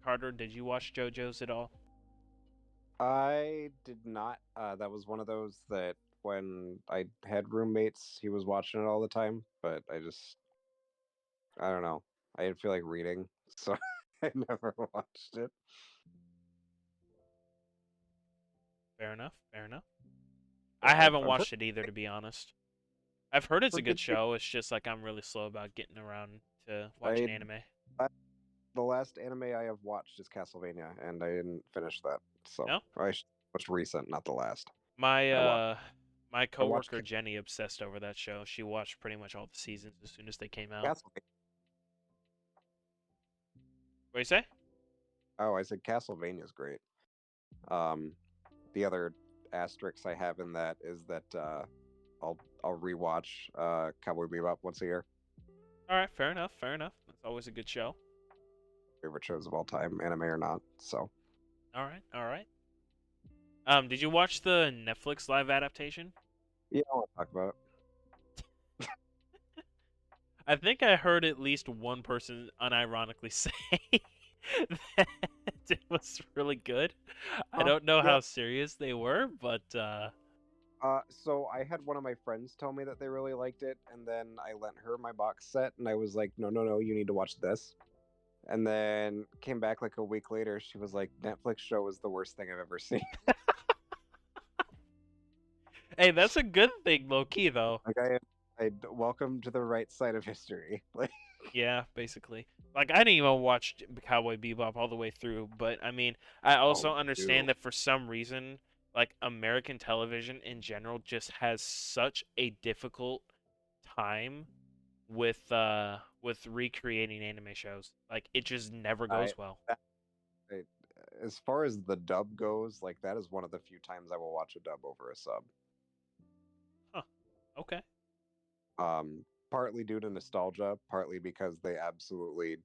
Carter, did you watch JoJo's at all? I did not. That was one of those that when I had roommates, he was watching it all the time, but I don't know. I didn't feel like reading, so I never watched it. Fair enough. Fair enough. I But haven't I've heard, watched it either, to be honest. I've heard it's a heard good good things. show. It's just like I'm really slow about getting around to watching I, anime. I the last anime I have watched is Castlevania, and I didn't finish that. So No, most recent, not the last. my I watched. my I watched coworker Jenny obsessed over that show. She watched pretty much all the seasons as soon as they came out. Castlevania. What do you say? Oh, I said Castlevania is great. Um, the other asterisk I have in that is that I'll rewatch Cowboy Bebop once a year. All right, fair enough. Fair enough. That's always a good show. Favorite shows of all time, anime or not. So All right, all right. Did you watch the Netflix live adaptation? yeah, I want to talk about it. I think I heard at least one person unironically say that it was really good. I don't know Yeah. how serious they were, but So I had one of my friends tell me that they really liked it, and then I lent her my box set, and I was like, no, no, no, you need to watch this. And then came back like a week later. She was like, Netflix show is the worst thing I've ever seen. hey, that's a good thing, low key though. Like welcome to the right side of history. Like, Yeah, basically. Like I didn't even watch Cowboy Bebop all the way through, but I mean, I oh, also dude, understand that for some reason, like American television in general just has such a difficult time with recreating anime shows. Like it just never I, goes well. that, I as far as the dub goes, like that is one of the few times I will watch a dub over a sub. Huh. Okay. Partly due to nostalgia, partly because they absolutely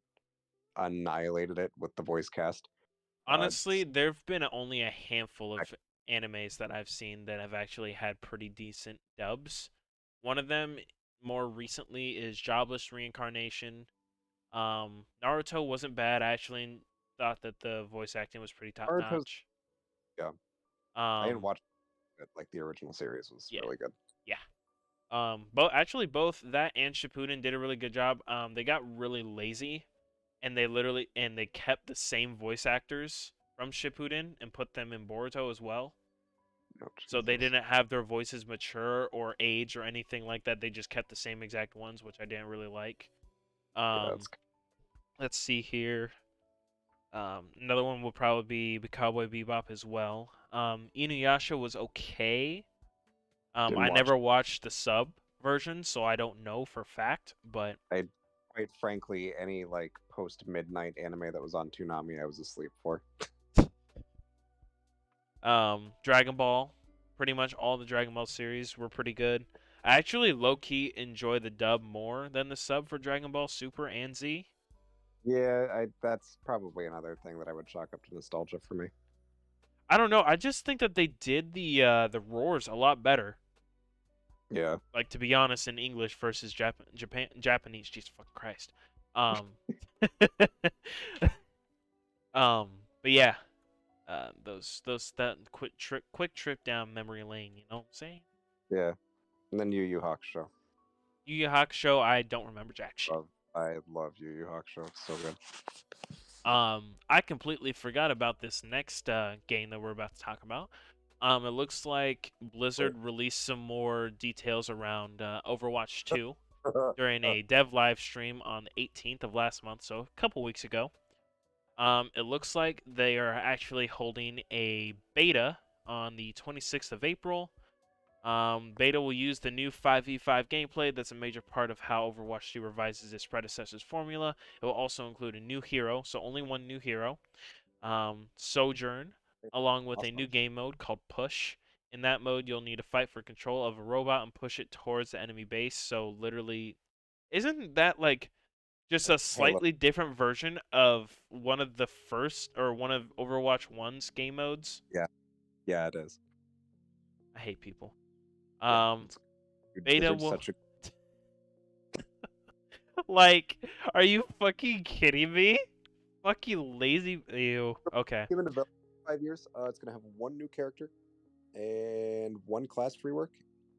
annihilated it with the voice cast. Honestly, It's there've been only a handful of animes that I've seen that have actually had pretty decent dubs. One of them more recently is Jobless Reincarnation. Naruto wasn't bad. I actually thought that the voice acting was pretty top Naruto's notch. yeah. I didn't Um, watch it. Like the original series was yeah, really good. yeah. But actually both that and Shippuden did a really good job. They got really lazy and they kept the same voice actors from Shippuden and put them in Boruto as well. Oh So they Jesus. didn't have their voices mature or age or anything like that. They just kept the same exact ones, which I didn't really like. Yeah, it's Um, let's see here. Another one would probably be Cowboy Bebop as well. Inuyasha was okay. didn't I watch never watched the sub version, so I don't know for fact. But I quite frankly any like post midnight anime that was on Toonami I was asleep for. Dragon Ball, pretty much all the Dragon Ball series were pretty good. I actually low key enjoy the dub more than the sub for Dragon Ball Super and Z. Yeah, I that's probably another thing that I would chalk up to nostalgia for me. I don't know. I just think that they did the roars a lot better. Yeah. Like to be honest, in English versus Japanese. Jesus fucking Christ. Um, but yeah, those that quick trip down memory lane. You know what I'm saying? Yeah. And then Yu Yu Hakusho. Yu Yu Hakusho. I don't remember jack shit. I love Yu Yu Hakusho. It's so good. I completely forgot about this next game that we're about to talk about. It looks like Wait. Blizzard released some more details around Overwatch 2 during a dev live stream on the 18th of last month, so a couple weeks ago. It looks like they are actually holding a beta on the 26th of April. Beta will use the new 5v5 gameplay that's a major part of how Overwatch 2 revises its predecessor's formula. It will also include a new hero, so only one new hero, Sojourn, along with a new Awesome. game mode called Push. In that mode, you'll need to fight for control of a robot and push it towards the enemy base. So literally, isn't that like just a Halo. slightly different version of one of the first or one of Overwatch 1's game modes. Yeah, yeah, it is. I hate people. Yeah, Um, it's Beta Blizzard's will such a like, are you fucking kidding me? Fucking lazy. Ew. Okay. given development 5 years. It's gonna have one new character and one class rework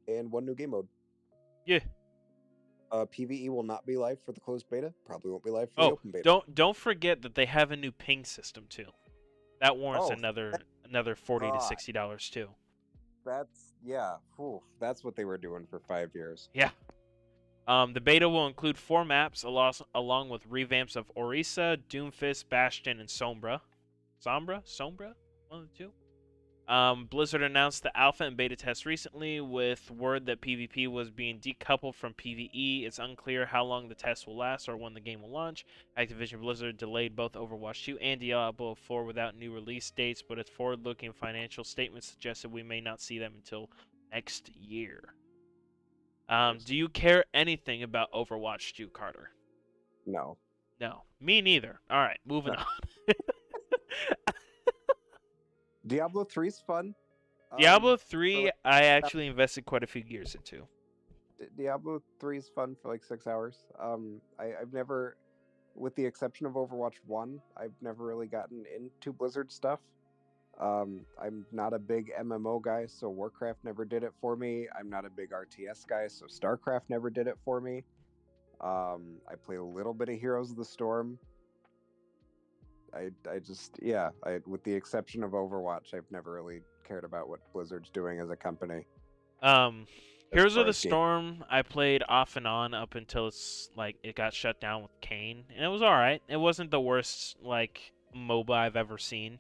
and one new game mode. Yeah. PVE will not be live for the closed beta. Probably won't be live for the Oh, open beta. don't forget that they have a new ping system too. That warrants Oh, another $40 to God, $60 too. that's yeah. Whew, that's what they were doing for 5 years. Yeah. The beta will include 4 maps along with revamps of Orisa, Doomfist, Bastion, and Sombra. Sombra? One of the two. Blizzard announced the alpha and beta test recently with word that PvP was being decoupled from PvE. It's unclear how long the test will last or when the game will launch. Activision Blizzard delayed both Overwatch 2 and Diablo 4 without new release dates, but its forward-looking financial statements suggested we may not see them until next year. Nice. Do you care anything about Overwatch 2, Carter? No, No, me neither. All right, moving no. on. Diablo 3's fun. Diablo For 3, like I actually invested quite a few years into. Diablo 3's fun for like 6 hours. I've never, with the exception of Overwatch 1, I've never really gotten into Blizzard stuff. I'm not a big MMO guy, so Warcraft never did it for me. I'm not a big RTS guy, so StarCraft never did it for me. I played a little bit of Heroes of the Storm. I just yeah, with the exception of Overwatch, I've never really cared about what Blizzard's doing as a company Um, as Heroes of far the as game. Storm, I played off and on up until it got shut down with Kane, and it was all right. It wasn't the worst MOBA I've ever seen.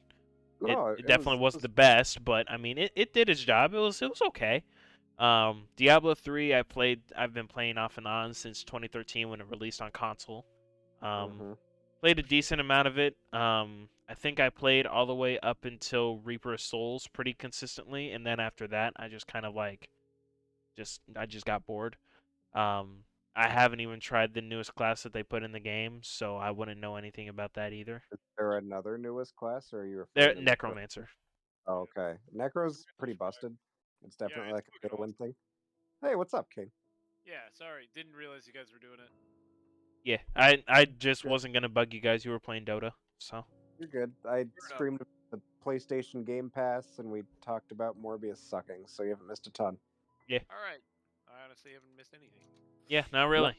It, No, it it was definitely wasn't the best, but I mean, it did its job. It was okay. Diablo 3, I've been playing off and on since 2013 when it released on console. Um, hmm Played a decent amount of it. I think I played all the way up until Reaper of Souls pretty consistently, and then after that, I just kind of I just got bored. Um, I haven't even tried the newest class that they put in the game, so I wouldn't know anything about that either. Is there another newest class, or are you They're referring to Necro? Necromancer. Oh, okay, We're Necro's gonna pretty try. busted. It's Yeah, definitely it's like a pay fucking to win awesome. thing. Hey, what's up, King? Yeah, sorry, didn't realize you guys were doing it. Yeah, I just Good. wasn't gonna bug you guys. You were playing Dota, so You're good. I Fair enough. streamed the PlayStation Game Pass, and we talked about Morbius sucking, so you haven't missed a ton. yeah, All right. I honestly haven't missed anything. yeah, not No, really.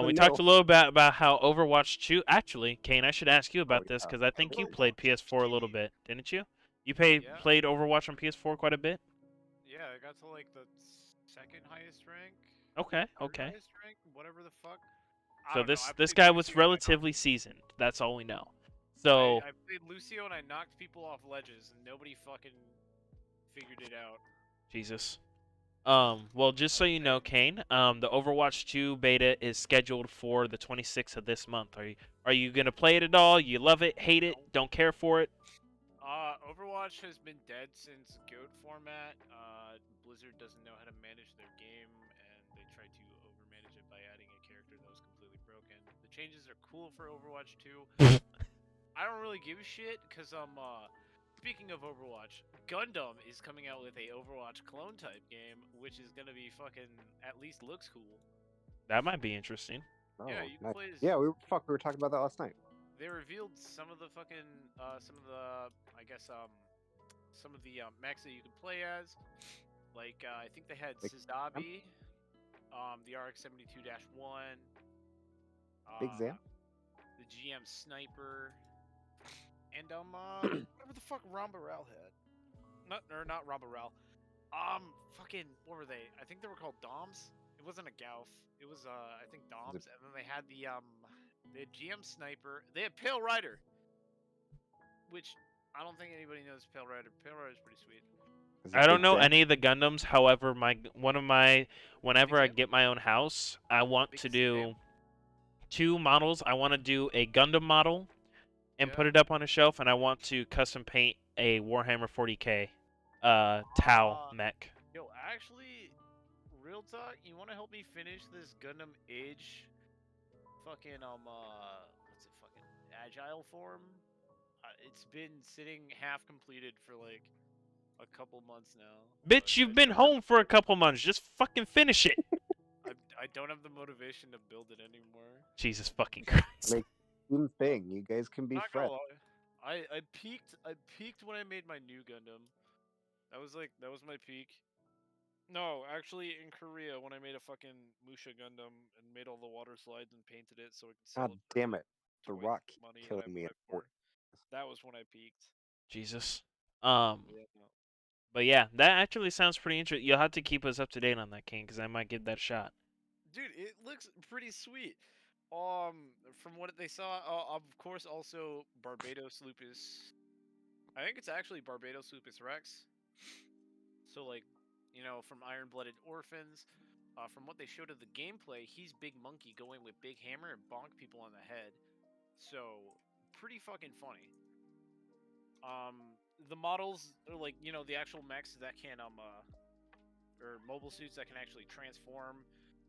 We talked no. a little bit about how Overwatch 2. Actually, Kane, I should ask you Oh about this yeah. because I think you played Overwatch PS4 a little 2. bit, didn't you? You Yeah, played Overwatch on PS4 quite a bit. yeah, I got to like the second highest rank, Okay, third okay. highest rank, whatever the fuck. I So don't know. this I this played guy was Lucio and I knocked. relatively seasoned. That's all we know. I So I played Lucio and I knocked people off ledges and nobody fucking figured it out. Jesus. Well, just so I'm you know, saying. Kane, the Overwatch 2 beta is scheduled for the 26th of this month. Are you gonna play it at all? You love it, hate it, No. don't care for it? Overwatch has been dead since GOAT format. Blizzard doesn't know how to manage their game, and they tried to overmanage it by adding a character that was completely broken. The changes are cool for Overwatch 2. I don't really give a shit, because, speaking of Overwatch, Gundam is coming out with a Overwatch clone type game, which is gonna be fucking, at least looks cool. That might be interesting. Yeah, Oh, you can nice. play as. Yeah, we were talking about that last night. They revealed some of the fucking, some of the, I guess, some of the mechs that you can play as. Like, I think they had Big, Sizabi, the RX-72-1, Big Zam. the GM Sniper, and whatever the fuck Rambaral had. Not Rambaral. Fucking, what were they? I think they were called Doms. It wasn't a Gauth. It was, I think Doms, and then they had they had GM Sniper. They had Pale Rider, which I don't think anybody knows Pale Rider. Pale Rider's pretty sweet. Is I it don't Big know Zam? any of the Gundams. However, Big whenever I Zam? get my own house, I want Big to Zam? do two models. I want to do a Gundam model and Yeah. put it up on a shelf, and I want to custom paint a Warhammer 40K Tau Uh, mech. Yo, actually, real talk, you want to help me finish this Gundam Age fucking what's it fucking agile form. It's been sitting half completed for like a couple months now, but Bitch, you've been home for a couple months. Just fucking finish it. I don't have the motivation to build it anymore. Jesus fucking Christ. Make team thing. You guys can be Not friends. gonna lie, I peaked when I made my new Gundam. That was my peak. No, actually, in Korea, when I made a fucking Musha Gundam and made all the water slides and painted it so I could sell God it for damn it. The twice Rock the money that I killing me in bought it for. Fort. That was when I peaked. Jesus. Yeah, no. But yeah, that actually sounds pretty interesting. You'll have to keep us up to date on that, King, because I might give that a shot. Dude, it looks pretty sweet. From what they saw, of course, also Barbados Lupus. I think it's actually Barbados Lupus Rex. So, like, from Iron Blooded Orphans. From what they showed of the gameplay, he's Big Monkey going with Big Hammer and bonk people on the head. So, pretty fucking funny. The models are like, the actual mechs that can or mobile suits that can actually transform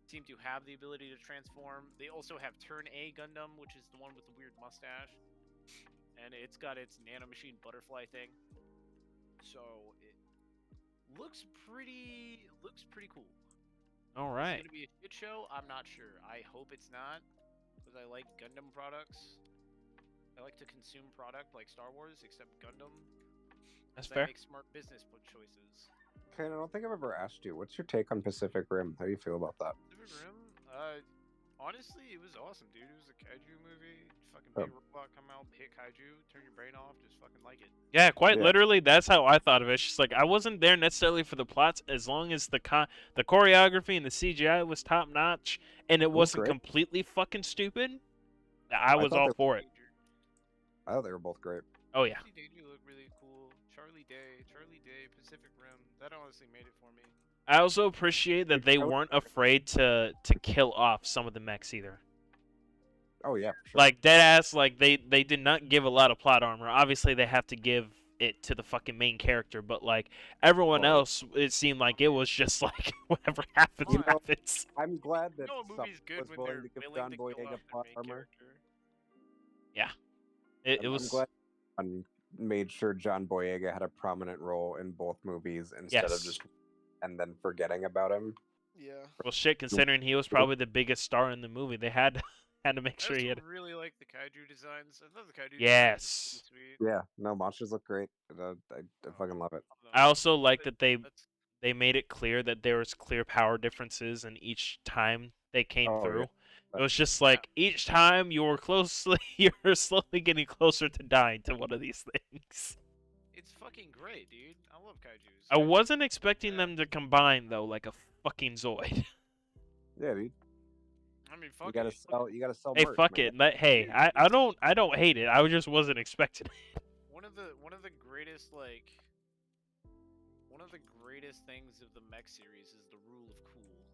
seem to have the ability to transform. They also have Turn A Gundam, which is the one with the weird mustache, and it's got its nanomachine butterfly thing. So it looks pretty cool. All Is it right. gonna be a shit show? I'm not sure. I hope it's not, because I like Gundam products. I like to consume product like Star Wars, except Gundam. That's Because I fair. make smart business choices. Okay, I don't think I've ever asked you. What's your take on Pacific Rim? How do you feel about that? Pacific Rim, honestly, it was awesome, dude. It was a kaiju movie. Fucking Oh. big robot come out, hit kaiju, turn your brain off, just fucking like it. Yeah, quite Yeah. literally, that's how I thought of it. It's just like I wasn't there necessarily for the plots, as long as the choreography and the CGI was top notch, and it was wasn't great. completely fucking stupid. I was thought all for it. I thought they were both great. Oh yeah. Gypsy Danger looked really cool. Charlie Day, Pacific Rim. That honestly made it for me. I also appreciate that they I would- weren't afraid to kill off some of the mechs either. Oh yeah, for sure. Like dead ass, like they did not give a lot of plot armor. Obviously, they have to give it to the fucking main character, but like everyone Well, else, it seemed like it was just like whatever happens, You know, happens. I'm glad that You know a someone movie's good was when willing they're to give willing John to kill Boyega off their plot main armor. character. Yeah, it I'm was. glad someone made sure John Boyega had a prominent role in both movies instead of Yes. just and then forgetting about him. Yeah. Well, shit. Considering he was probably the biggest star in the movie, they had had to make I sure he also had. really like the kaiju designs. I thought the kaiju designs were Yes. pretty sweet. Yeah, no, monsters look great. I fucking love it. No, I also like that that's they made it clear that there was clear power differences in each time they came Oh through. yeah, It was just Yeah. like each time you were you were slowly getting closer to dying to one of these things. it's fucking great, dude. I love kaijus. I wasn't expecting Yeah. them to combine though, like a fucking Zoid. yeah, dude. I mean, fuck You gotta it. sell. You gotta sell Hey, merch, fuck man. it. Hey, I don't hate it. I just wasn't expecting it. One of the greatest one of the greatest things of the mech series is the rule of cool.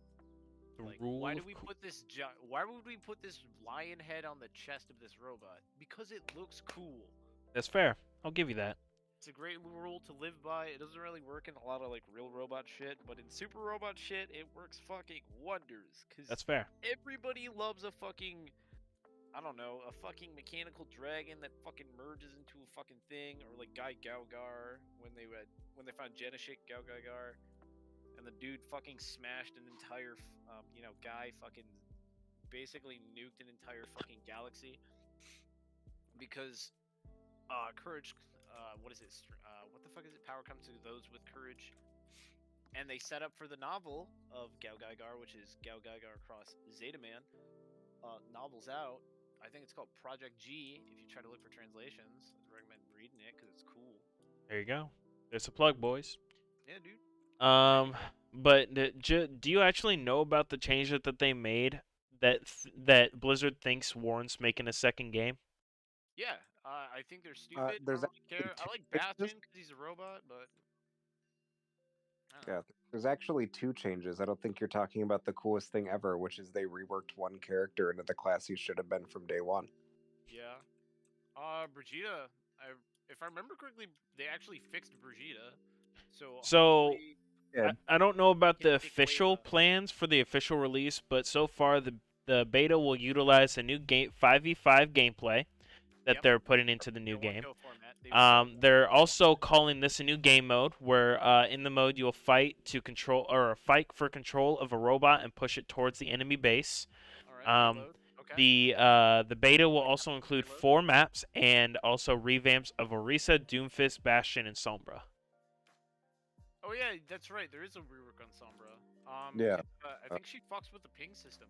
The Like, rule why do of we cool. put this? Why would we put this lion head on the chest of this robot? Because it looks cool. That's fair. I'll give you that. It's a great rule to live by. It doesn't really work in a lot of like real robot shit, but in super robot shit, it works fucking wonders. Cause That's fair. everybody loves a fucking, I don't know, a fucking mechanical dragon that fucking merges into a fucking thing, or like Guy Gaugar when they found Geneshic Gaugar, and the dude fucking smashed an entire, guy fucking basically nuked an entire fucking galaxy because courage. What is it? What the fuck is it? Power comes to those with courage. And they set up for the novel of Gao Gaigar, which is Gao Gaigar cross Zeta Man. Novel's out. I think it's called Project G. If you try to look for translations, I'd recommend reading it because it's cool. There you go. There's a plug, boys. Yeah, dude. But do you actually know about the change that they made that Blizzard thinks warrants making a second game? Yeah, I think they're stupid. I There's don't really actually care. I two like changes. Bastion because he's a robot, but I don't know. Yeah, there's actually two changes. I don't think you're talking about the coolest thing ever, which is they reworked one character into the class he should have been from day one. Yeah. Brigida. If I remember correctly, they actually fixed Brigida. So So Yeah, I don't know about can the take away official the- plans for the official release, but so far the beta will utilize a new game 5v5 gameplay that Yep. they're putting into the new It won't game. go format. They said They're also calling this a new game mode, where in the mode you'll fight to control or fight for control of a robot and push it towards the enemy base. all right, Um, reload. Okay. the beta will Wait, also include reload. 4 maps and also revamps of Orisa, Doomfist, Bastion, and Sombra. Oh yeah, that's right. There is a rework on Sombra. Yeah. I think she fucks with the ping system,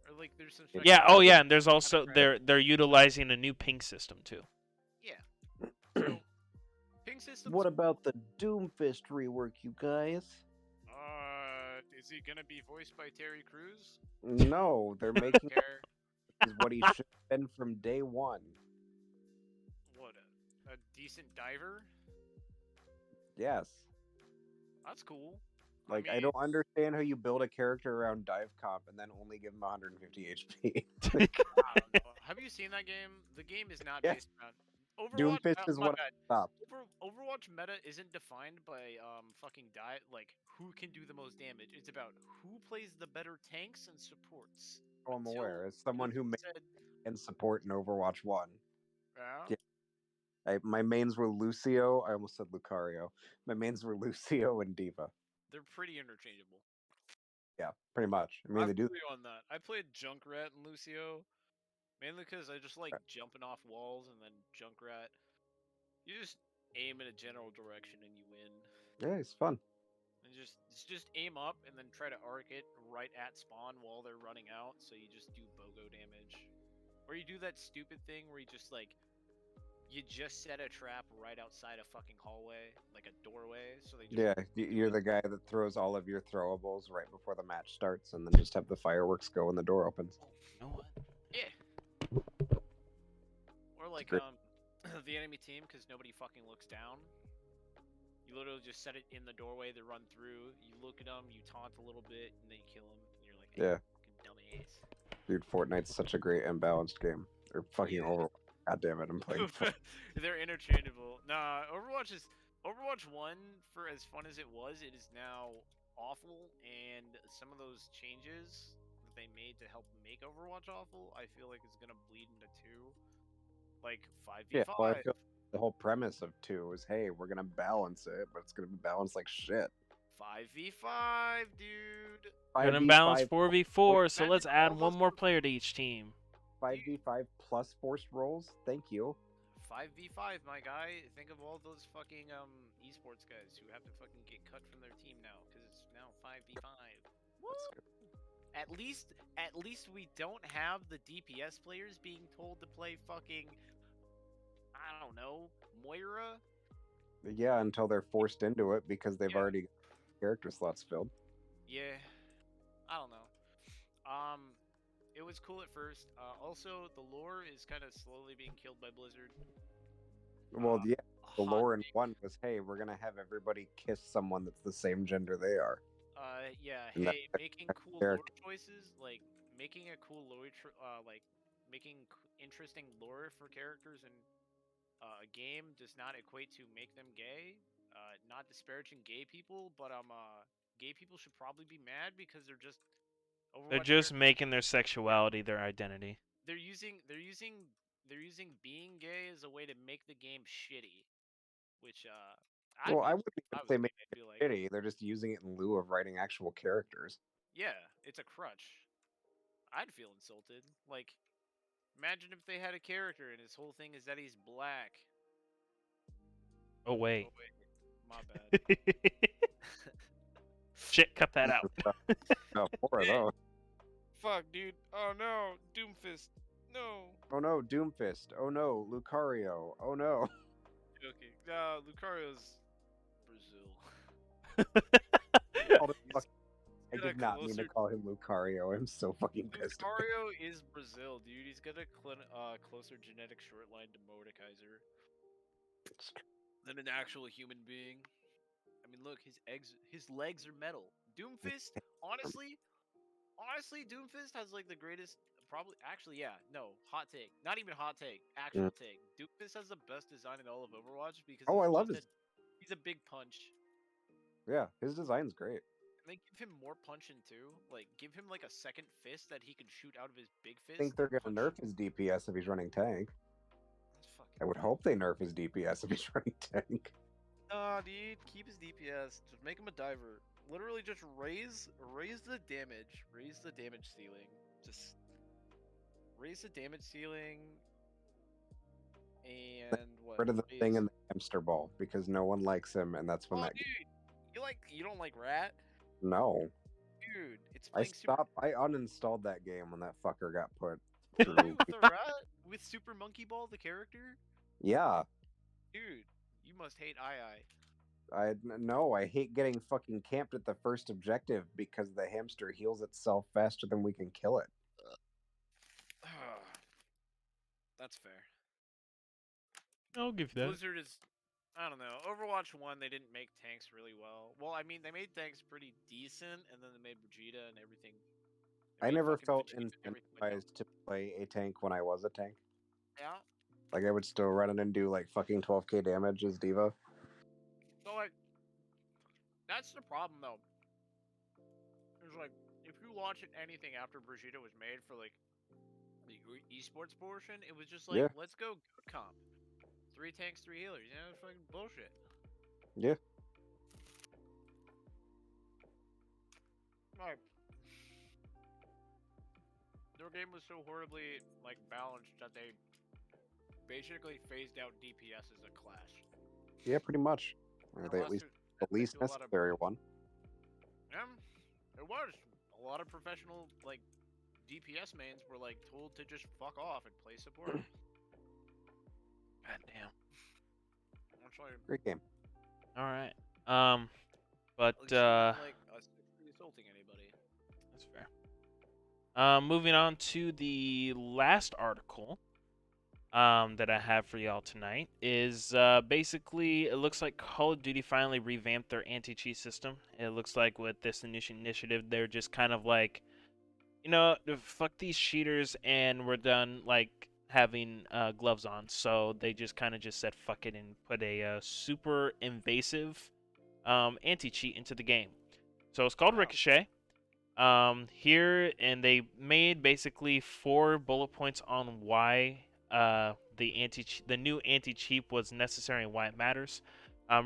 or like there's some It Yeah. special. Oh doesn't. yeah, and there's also Kinda they're utilizing a new ping system too. Yeah. So ping systems. What about the Doomfist rework, you guys? Is he gonna be voiced by Terry Crews? No, they're making Care is what he should have been from day one. what a decent diver. Yes. That's cool. Like, I mean, don't understand how you build a character around dive comp and then only give him 150 HP. I don't know. Have you seen that game? The game is not Yeah. based around Overwatch. Doomfist is My what I bad. stopped. Overwatch meta isn't defined by fucking like who can do the most damage. It's about who plays the better tanks and supports. Oh, I'm Until aware. As someone who Blizzard made said, and support in Overwatch 1. yeah, Yeah. My mains were Lucio. I almost said Lucario. My mains were Lucio and Diva. they're pretty interchangeable. Yeah, pretty much. I mean, I they do. feel you on that. I played Junkrat and Lucio mainly because I just like jumping off walls, and then Junkrat, you just aim in a general direction and you win. Yeah, it's fun. And just aim up and then try to arc it right at spawn while they're running out, so you just do BOGO damage. Or you do that stupid thing where you just set a trap right outside a fucking hallway, like a doorway, so they just Yeah, you're the guy that throws all of your throwables right before the match starts, and then just have the fireworks go when the door opens. You know what? Yeah. Or like great. the enemy team, because nobody fucking looks down. You literally just set it in the doorway. They run through. You look at them. You taunt a little bit, and then you kill them. And you're like, hey, Yeah. fucking dumbass. Dude, Fortnite's such a great imbalanced game. Or fucking Yeah. Overwatch. God damn it, I'm playing. They're interchangeable. Nah, Overwatch 1, for as fun as it is now awful, and some of those changes that they made to help make Overwatch awful, I feel like is gonna bleed into 2. Like 5v5. Yeah, well, I feel the whole premise of 2 is, hey, we're gonna balance it, but it's gonna be balanced like shit. 5v5, dude. Gonna balance 5v5 4v4, so Imagine let's all add those one more player to each team. 5v5 plus forced rolls. Thank you. 5v5, my guy. Think of all those fucking esports guys who have to fucking get cut from their team now because it's now 5v5. At least we don't have the DPS players being told to play fucking, I don't know, Moira. Yeah, until they're forced into it because they've already got character slots filled. Yeah, I don't know. It was cool at first. Also, the lore is kind of slowly being killed by Blizzard. Well, yeah, the Hot lore in take. 1 was, hey, we're gonna have everybody kiss someone that's the same gender they are. Yeah. And Hey, making cool fair. lore choices, like making a cool lore, like making interesting lore for characters in a game does not equate to make them gay. Not disparaging gay people, but gay people should probably be mad because they're just They're Overwatch just characters. making their sexuality their identity. They're using being gay as a way to make the game shitty, which I'd Well, be I upset wouldn't if I even was say gay. make I'd it be like, shitty. They're just using it in lieu of writing actual characters. yeah, it's a crutch. I'd feel insulted. Like, imagine if they had a character and his whole thing is that he's black. Oh wait. Oh wait, my bad. Shit, cut that out. No, 4 of Yeah. those. Fuck, dude. Oh no, Doomfist. No. Oh no, Doomfist. Oh no, Lucario. Oh no. Joking. Lucario's Brazil. All the fuck- I got a did not mean to closer- call him Lucario. I'm so fucking pissed. Lucario is Brazil, dude. He's got a closer genetic short line to Mordekaiser than an actual human being. I mean, look, his legs are metal. Doomfist, honestly, Doomfist has like the greatest. Probably, actually, yeah, no, hot take. Not even hot take. Actual take. Doomfist has the best design in all of Overwatch because Oh, I love just his. he's a big punch. Yeah, his design's great. They give him more punching too. Like, give him like a second fist that he can shoot out of his big I fist think they're and gonna punch. nerf his DPS if he's running tank. That's fucking I would dumb. hope they nerf his DPS if he's running tank. Nah, dude, keep his DPS. Just make him a diver. Literally, just raise the damage, raise the damage ceiling. Just raise the damage ceiling, and what? Rid of the thing Raise. in the hamster ball because no one likes him, and that's when Oh, that. dude, you don't like Rat, No, dude? It's I playing super. stopped. I uninstalled that game when that fucker got put Dude, through. with the Rat, with Super Monkey Ball, the character, Yeah, dude, you must hate II. no, I hate getting fucking camped at the first objective because the hamster heals itself faster than we can kill it. That's fair. I'll give you that. Blizzard is, I don't know. Overwatch 1, they didn't make tanks really well. Well, I mean, they made tanks pretty decent, and then they made Vegeta and everything. They I made never fucking felt Vegeta and everything went down. incentivized to play a tank when I was a tank. Yeah. Like I would still run in and do like fucking 12k damage as Diva. So, like, that's the problem, though. It's like, if you watch anything after Vegeta was made for, like, the esports portion, it was just like, Yeah. let's go good comp. 3 tanks, 3 healers. You know, it's fucking bullshit. Yeah. Like, their game was so horribly, like, balanced that they basically phased out DPS as a class. Yeah, pretty much. Or That they at least that the led least to a lot of- necessary one. Yeah, it was. A lot of professional, like, DPS mains were, like, told to just fuck off and play support. God damn. It's like, Great game. All right. at least But it wasn't, like, us insulting anybody. that's fair. Moving on to the last article that I have for y'all tonight is basically it looks like Call of Duty finally revamped their anti-cheat system. It looks like with this initiative, they're just kind of like, fuck these cheaters, and we're done like having gloves on. So they just kind of just said fuck it and put a super invasive anti-cheat into the game. So it's called Wow. Ricochet. Here, and they made basically 4 bullet points on why the new anti-cheat was necessary and why it matters.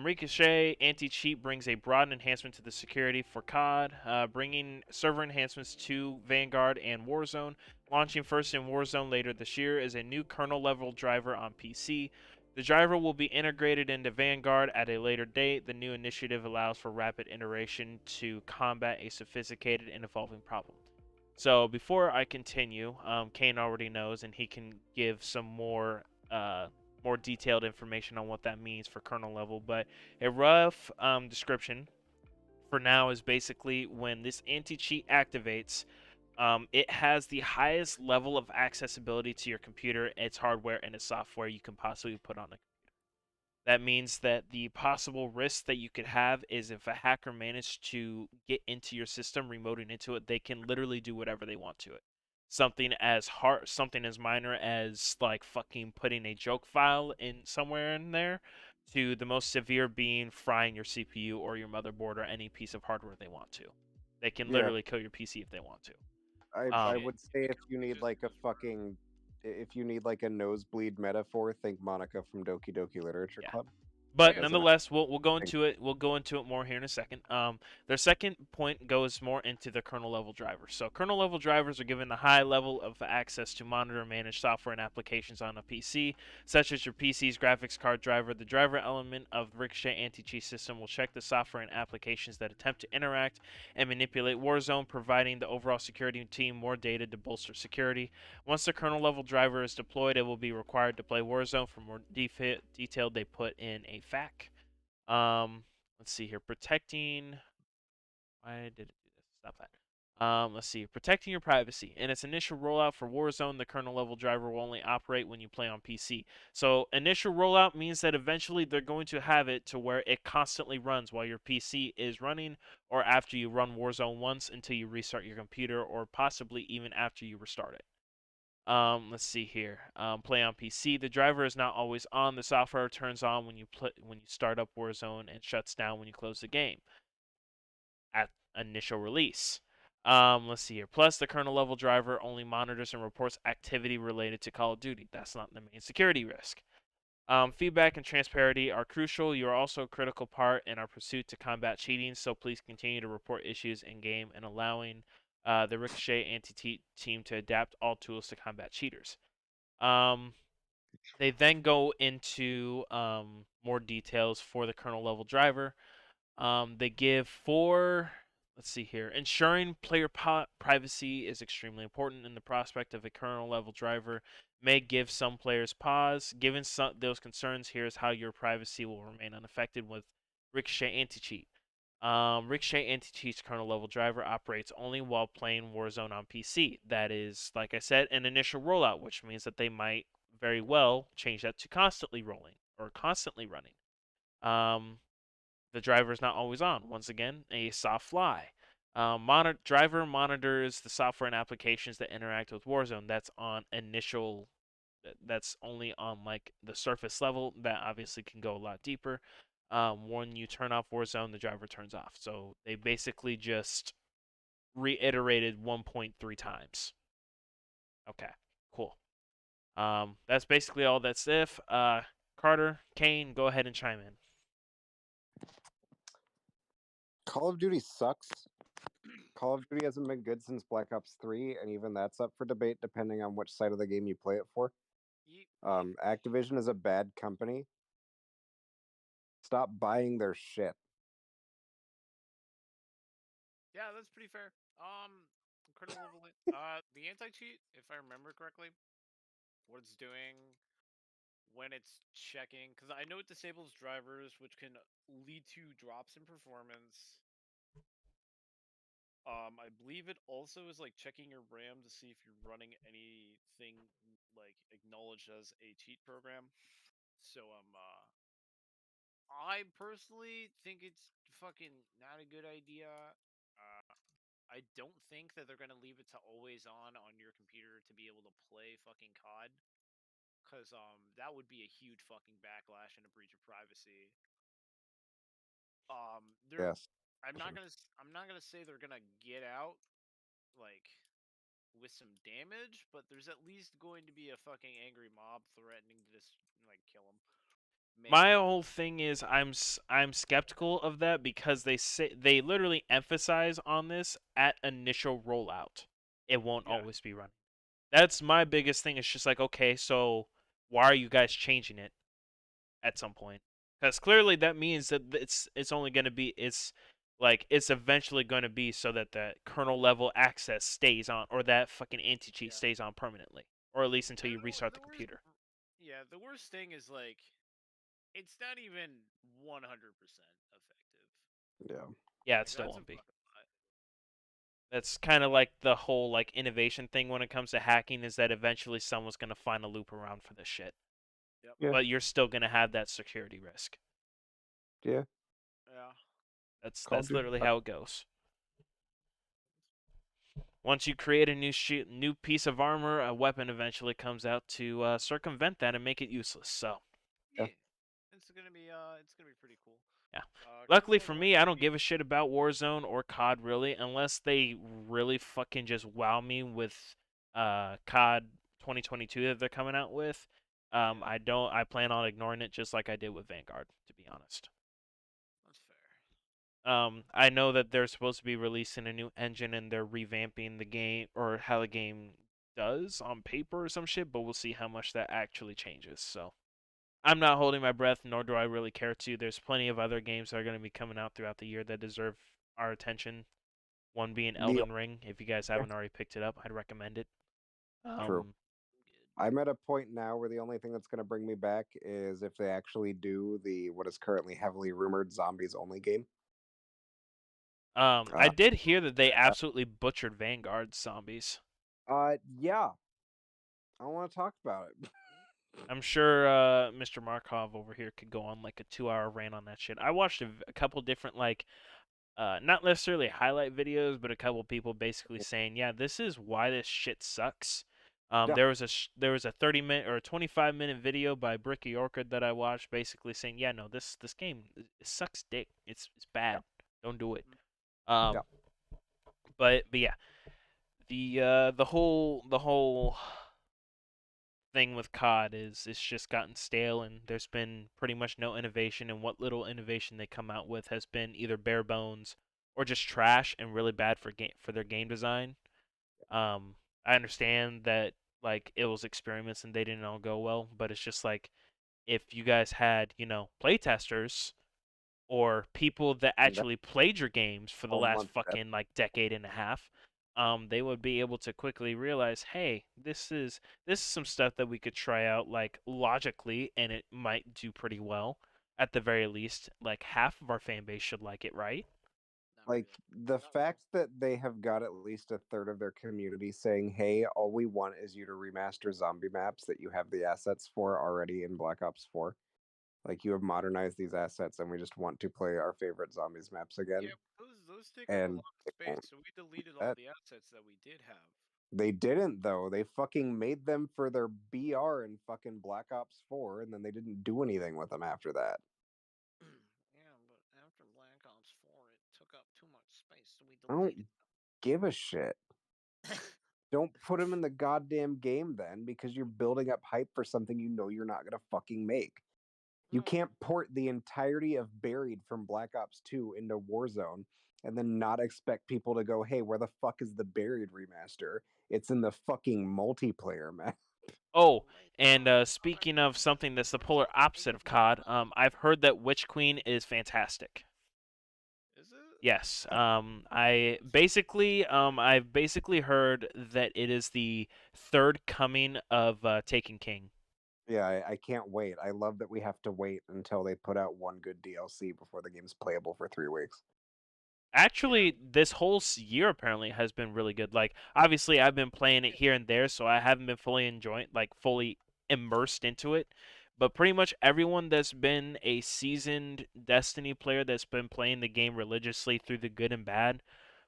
Ricochet anti-cheat brings a broad enhancement to the security for COD, bringing server enhancements to Vanguard and Warzone. Launching first in Warzone later this year is a new kernel level driver on PC. The driver will be integrated into Vanguard at a later date. The new initiative allows for rapid iteration to combat a sophisticated and evolving problem. So before I continue, Kane already knows, and he can give some more detailed information on what that means for kernel level. But a rough description for now is basically when this anti-cheat activates, it has the highest level of accessibility to your computer, its hardware, and its software you can possibly put on a computer. That means that the possible risk that you could have is if a hacker managed to get into your system, remoting into it, they can literally do whatever they want to it. Something as minor as like fucking putting a joke file in somewhere in there, to the most severe being frying your CPU or your motherboard or any piece of hardware they want to. They can Yeah. literally kill your PC if they want to. I Um, would say if you need like a nosebleed metaphor, think Monica from Doki Doki Literature Yeah. Club. But Doesn't nonetheless, we'll go into it. We'll go into it more here in a second. Their second point goes more into the kernel level drivers. So kernel level drivers are given a high level of access to monitor and manage software and applications on a PC, such as your PC's graphics card driver. The driver element of the Ricochet anti-cheat system will check the software and applications that attempt to interact and manipulate Warzone, providing the overall security team more data to bolster security. Once the kernel level driver is deployed, it will be required to play Warzone. For more detailed, they put in a FAQ. Let's see here. Why did it do this? Stop that. Let's see. Protecting your privacy. In its initial rollout for Warzone, the kernel level driver will only operate when you play on PC. So initial rollout means that eventually they're going to have it to where it constantly runs while your PC is running, or after you run Warzone once until you restart your computer, or possibly even after you restart it. Let's see here. Play on PC. The driver is not always on. The software turns on when you start up Warzone and shuts down when you close the game. initial release. Let's see here. Plus, the kernel level driver only monitors and reports activity related to Call of Duty. That's not the main security risk. Feedback and transparency are crucial. You are also a critical part in our pursuit to combat cheating, so please continue to report issues in game and allowing the Ricochet anti-cheat team to adapt all tools to combat cheaters. They then go into more details for the kernel level driver. They give 4. Let's see here. Ensuring player privacy is extremely important, and the prospect of a kernel level driver may give some players pause. Given those concerns, here's how your privacy will remain unaffected with Ricochet Anti-Cheat. Ricochet Anti-Cheat's kernel level driver operates only while playing Warzone on PC. That is, like I said, an initial rollout, which means that they might very well change that to constantly rolling or constantly running. The driver is not always on. Once again, a soft fly. Driver monitors the software and applications that interact with Warzone. That's on initial. That's only on like the surface level. That obviously can go a lot deeper. When you turn off Warzone, the driver turns off. So they basically just reiterated 1.3 times. Okay, cool. That's basically all that's if. Carter, Kane, go ahead and chime in. Call of Duty sucks. Call of Duty hasn't been good since Black Ops 3, and even that's up for debate depending on which side of the game you play it for. Activision is a bad company. Stop buying their shit. Yeah, that's pretty fair. Kernel level. The anti-cheat, if I remember correctly, what it's doing when it's checking, because I know it disables drivers, which can lead to drops in performance. I believe it also is like checking your RAM to see if you're running anything like acknowledged as a cheat program. So I personally think it's fucking not a good idea. I don't think that they're gonna leave it to always on your computer to be able to play fucking COD, because that would be a huge fucking backlash and a breach of privacy. They're Yes. I'm not gonna say they're gonna get out like with some damage, but there's at least going to be a fucking angry mob threatening to just like kill him. My Maybe. whole thing is I'm skeptical of that because they literally emphasize on this at initial rollout. It won't Yeah. always be running. That's my biggest thing. It's just like, okay, so why are you guys changing it at some point? Because clearly that means that it's only going to be it's eventually going to be so that the kernel level access stays on, or that fucking anti cheat Yeah. stays on permanently, or at least until And you restart the the worst, computer. yeah, the worst thing is like it's not even 100% effective. Yeah. Yeah, it Like still that's a won't be. fucking lie. That's kind of like the whole like innovation thing when it comes to hacking is that eventually someone's going to find a loop around for this shit. Yep. Yeah. But you're still going to have that security risk. Yeah. Yeah. Call of That's Duty literally sucks. how it goes. Once you create a new piece of armor, a weapon eventually comes out to circumvent that and make it useless. So, Yeah. Yeah. It's gonna be pretty cool. yeah. Kernel Luckily for level me, I don't anti-cheat. give a shit about Warzone or COD really, unless they really fucking just wow me with COD 2022 that they're coming out with. Yeah. I don't. I plan on ignoring it just like I did with Vanguard, to be honest. That's fair. I know that they're supposed to be releasing a new engine and they're revamping the game or how the game does on paper or some shit, but we'll see how much that actually changes. So I'm not holding my breath, nor do I really care to. There's plenty of other games that are going to be coming out throughout the year that deserve our attention. One being The Elden Ring. If you guys haven't already picked it up, I'd recommend it. True. Um, I'm at a point now where the only thing that's going to bring me back is if they actually do the what is currently heavily rumored zombies only game. I did hear that they Uh, absolutely butchered Vanguard zombies. Yeah. I want to talk about it. I'm sure Mr. Markov over here could go on like a 2 hour rant on that shit. I watched a couple different like not necessarily highlight videos, but a couple people basically saying, "Yeah, this is why this shit sucks." Yeah. There was a 30-minute or a 25-minute video by Bricky Orchid that I watched, basically saying, "Yeah, no, this game it sucks dick. It's Yeah. bad. Don't do it." Mhm. Um, Yeah. But yeah, the whole thing with COD is it's just gotten stale, and there's been pretty much no innovation, and what little innovation they come out with has been either bare bones or just trash and really bad for their game design. Um, I understand that like it was experiments and they didn't all go well, but it's just like if you guys had, playtesters or people that That's actually played your games for the so last much better. fucking like decade and a half, they would be able to quickly realize, hey, this is some stuff that we could try out like logically, and it might do pretty well. At the very least, like half of our fan base should like it, right? Not Like really. the Not really. fact that they have got at least a third of their community saying, "Hey, all we want is you to remaster zombie maps that you have the assets for already in Black Ops 4. Like you have modernized these assets, and we just want to play our favorite zombies maps again." Yeah, those take up a And lot of they space, won't so we do deleted all that. the assets that we did have. They didn't though. They fucking made them for their BR in fucking Black Ops 4, and then they didn't do anything with them after that. Yeah, but after Black Ops 4, it took up too much space, so we I don't deleted give a shit. them. Don't put them in the goddamn game then, because you're building up hype for something you know you're not gonna fucking make. You No, can't port the entirety of Buried from Black Ops 2 into Warzone and then not expect people to go, "Hey, where the fuck is the Buried remaster? It's in the fucking multiplayer, man." Oh, my and God, speaking of something that's the polar opposite of COD, I've heard that Witch Queen is fantastic. is it? Yes. I've basically heard that it is the third coming of Taken King. Yeah, I can't wait. I love that we have to wait until they put out one good DLC before the game's playable for 3 weeks. Yeah, Actually, this whole year apparently has been really good. Like, obviously, I've been playing it here and there, so I haven't been fully enjoying, like, fully immersed into it. But pretty much everyone that's been a seasoned Destiny player that's been playing the game religiously through the good and bad,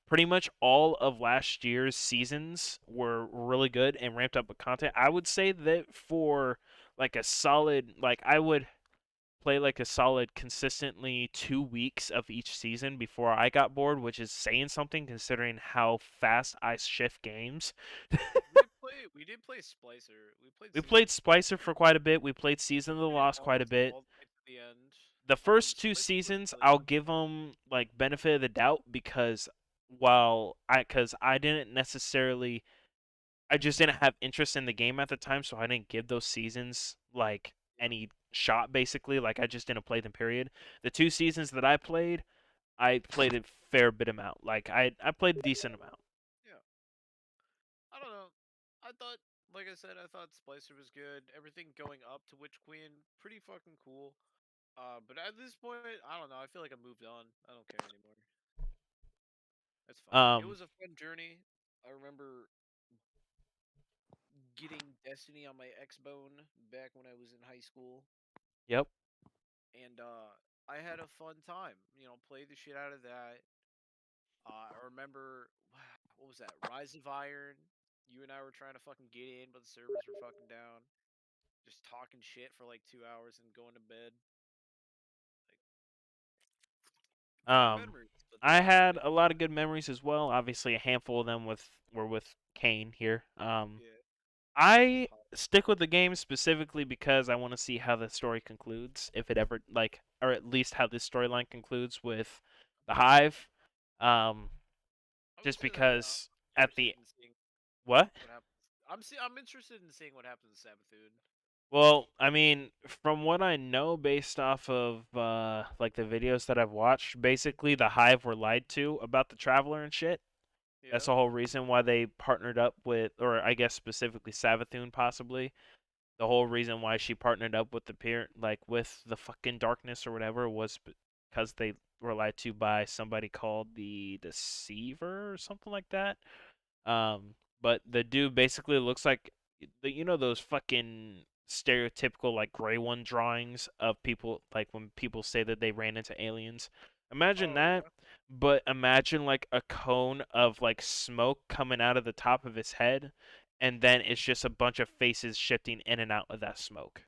pretty much all of last year's seasons were really good and ramped up with content. I would say that for like a solid, like, I would play like a solid consistently 2 weeks of each season before I got bored, which is saying something considering how fast I shift games. we did play Splicer. We played We Season played of the Lost. Splicer for quite a bit. We played Season of the Played Lost quite a Lost bit. all the way to the end. The first two Splicer was seasons, really I'll good. give them like benefit of the doubt because because I didn't necessarily, I just didn't have interest in the game at the time, so I didn't give those seasons like Yeah, any shot basically. Like I just didn't play them, period. The two seasons that I played a fair bit amount. Like I played a decent amount. yeah. I don't know. I thought, like I said, I thought Splicer was good. Everything going up to Witch Queen, pretty fucking cool. But at this point, I don't know. I feel like I moved on. I don't care anymore. That's fine. It Um, was a fun journey. I remember getting Destiny on my Xbone back when I was in high school, yep. and I had a fun time. Played the shit out of that. I remember what was that? Rise of Iron. You and I were trying to fucking get in, but the servers were fucking down. Just talking shit for like 2 hours and going to bed. Like fond Um, memories, but I those had things. a lot of good memories as well. Obviously, a handful of them were with Kane here. Yeah. I stick with the game specifically because I want to see how the story concludes, if it ever like, or at least how this storyline concludes with the Hive. Um, I would just say that, yeah. because I'm at interested the in seeing what? what happens. I'm interested in seeing what happens to Sabathun. Well, I mean, from what I know based off of like the videos that I've watched, basically the Hive were lied to about the Traveler and shit. That's Yeah. the whole reason why they partnered up with, or I guess specifically Savathun possibly. The whole reason why she partnered up with the peer, like with the fucking darkness or whatever, was because they were lied to by somebody called the Deceiver or something like that. But the dude basically looks like those fucking stereotypical like gray one drawings of people like when people say that they ran into aliens. Imagine Oh that, yeah. but imagine like a cone of like smoke coming out of the top of his head, and then it's just a bunch of faces shifting in and out of that smoke.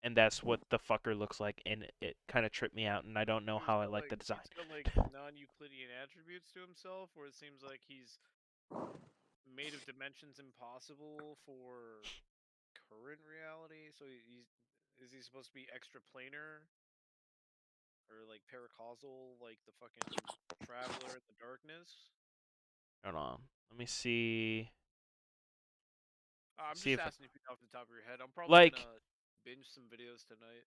and that's what the fucker looks like, and it kind of tripped me out, and I don't know how I like the design. He's got like non-Euclidean attributes to himself, where it seems like he's made of dimensions impossible for current reality. So he's is he supposed to be extra planar or like paracausal, like the fucking traveler in the darkness? Hold on, let me see. I'm See just if asking if you know off the top of your head. I'm probably like gonna binge some videos tonight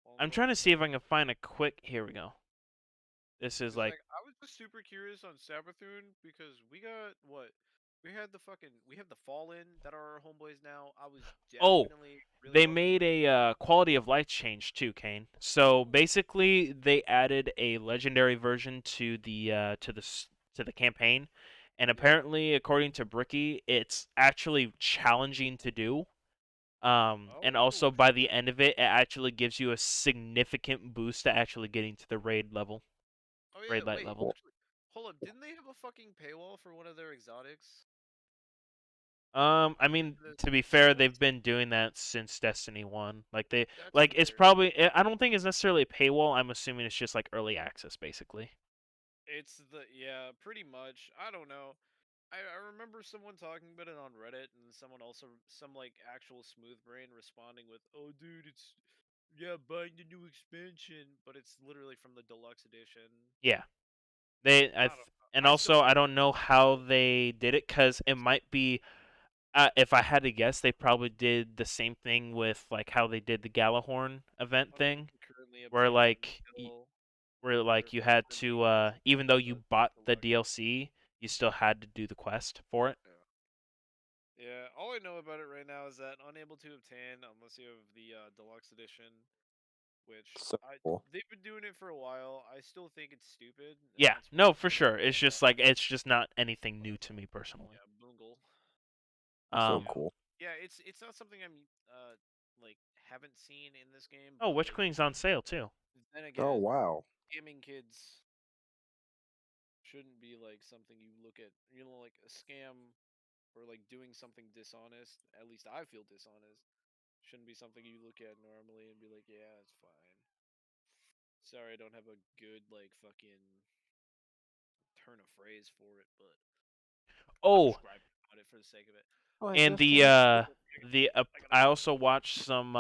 while I'm I'm going trying to to see bed. if I can find a quick. Here we go. This is Cause like like I was just super curious on Sabathun because we got what we have the Fallen that are our homeboys now. I was oh, definitely really they fucking made with. a quality of life change too, Kane. So basically, they added a legendary version to the campaign, and Yeah. apparently, according to Bricky, it's actually challenging to do. And Oh also by the shit. end of it, it actually gives you a significant boost to actually getting to the Oh yeah. raid light Wait. level. Actually, hold up. Didn't they have a fucking paywall for one of their exotics? I mean, The to be fair, they've Solace? been doing that since Destiny 1. That's Like, it's fair. probably, I don't think it's necessarily a paywall. I'm assuming it's just like early access, basically. It's the yeah, pretty much. I don't know. I remember someone talking about it on Reddit, and someone also some like actual smooth brain responding with, "Oh, dude, it's yeah, buying the new expansion, but it's literally from the deluxe edition." Yeah. I don't know. And I still also, I think don't know how they did it, because it might be, if I had to guess, they probably did the same thing with, like, how they did the Galahorn event I mean you thing, can currently where, obtain them like, still. They're you had currently to, even though you the bought the deluxe. DLC, you still had to do the quest for it. Yeah. Yeah, all I know about it right now is that unable to obtain unless you have the deluxe edition, which So I cool. they've been doing it for a while. I still think it's stupid, and Yeah, that's why no, for I'm gonna sure. It's just like, it's just not anything new to me personally. yeah, Boongle. So Um, Yeah, cool. yeah, it's not something I'm like haven't seen in this game, oh, but Witch like Queen's on sale too. then Oh again, wow. scamming kids shouldn't be like something you look at. You know, like a scam or like doing something dishonest. At least I feel dishonest. Shouldn't be something you look at normally and be like, yeah, it's fine. Sorry, I don't have a good like fucking turn of phrase for it, but I'm Oh, just griping about it for the sake of it. Oh, I and guess to make I gotta I go. also watched some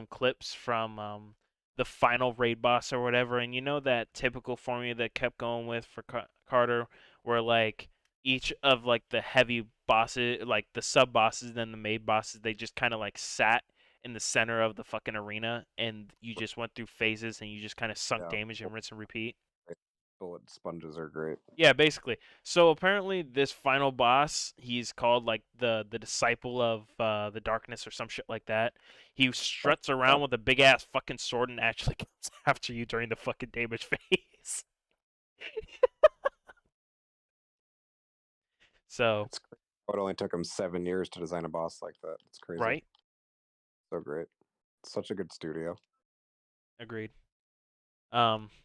clips from the final raid boss or whatever, and you know that typical formula that kept going with for Carter, where like each of like the heavy bosses, like the sub bosses, then the main bosses, they just kind of like sat in the center of the fucking arena, and you just went through phases, and you just kind of sunk yeah. damage and rinse and repeat. Bullet sponges are great. Yeah, basically. So apparently, this final boss, he's called like the disciple of the darkness or some shit like that. He Oh, struts around with a big ass fucking sword and actually comes after you during the fucking damage phase. So, it's crazy. It only took him 7 years to design a boss like that. It's crazy. right? So great. Such a good studio. Agreed.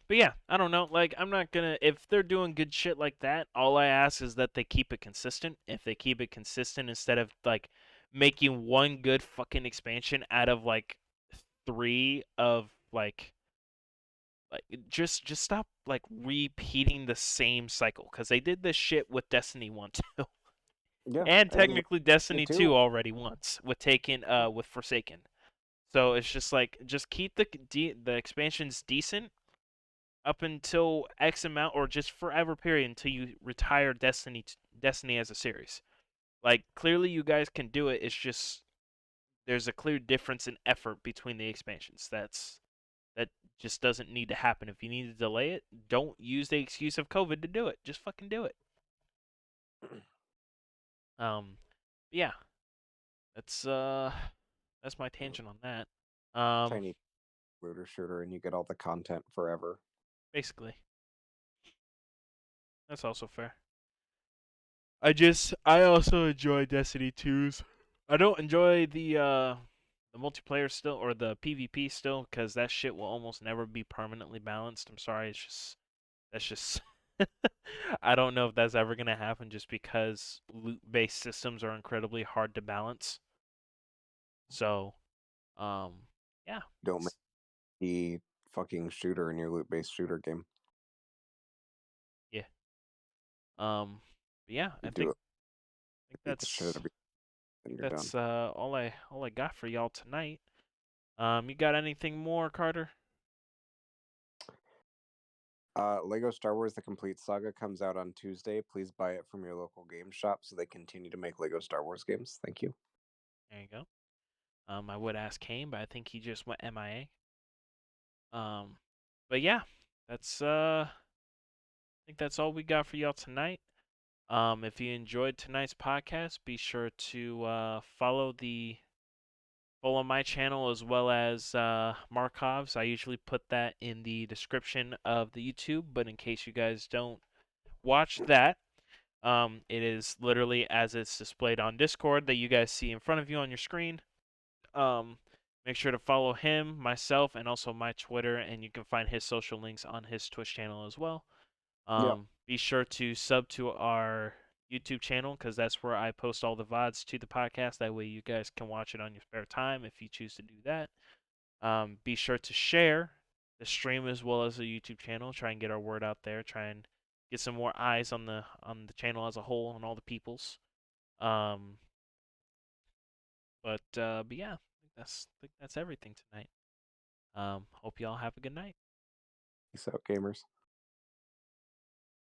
But yeah, I don't know. Like, I'm not gonna. If they're doing good shit like that, all I ask is that they keep it consistent. If they keep it consistent instead of like making one good fucking expansion out of like three of like just stop like repeating the same cycle, because they did this shit with Destiny 1 too. Yeah, And and technically me Destiny 2 too. already once with taking with Forsaken. So it's just like, just keep the expansions decent up until X amount, or just forever period until you retire Destiny as a series. Like, clearly you guys can do it. It's just there's a clear difference in effort between the expansions. That just doesn't need to happen. If you need to delay it, don't use the excuse of COVID to do it. Just fucking do it. Um, yeah, that's my tangent on that. Um, Tiny looter shooter, and you get all the content forever. basically, that's also fair. I also enjoy Destiny 2's. I don't enjoy the multiplayer still, or the PvP still, because that shit will almost never be permanently balanced. I'm sorry, that's just I don't know if that's ever gonna happen, just because loot-based systems are incredibly hard to balance. So, um, yeah, Don't make the fucking shooter in your loot-based shooter game. yeah. But yeah, I You do it. think Beat the shit out that's of you, I and think you're done. that's all I got for y'all tonight. You got anything more, Carter? Lego Star Wars: The Complete Saga comes out on Tuesday. Please buy it from your local game shop so they continue to make Lego Star Wars games. Thank you. There you go. I would ask Kane, but I think he just went MIA. But yeah, that's I think that's all we got for y'all tonight. If you enjoyed tonight's podcast, be sure to follow my channel as well as Markov's. I usually put that in the description of the YouTube, but in case you guys don't watch that, it is literally as it's displayed on Discord that you guys see in front of you on your screen. Um, Make sure to follow him, myself, and also my Twitter, and you can find his social links on his Twitch channel as well. Yep. Be sure to sub to our YouTube channel because that's where I post all the VODs to the podcast. That way you guys can watch it on your spare time if you choose to do that. Be sure to share the stream as well as the YouTube channel. Try and get our word out there. Try and get some more eyes on the channel as a whole and all the peoples. Um, but yeah, I think that's everything tonight. Hope y'all have a good night. Peace out, gamers.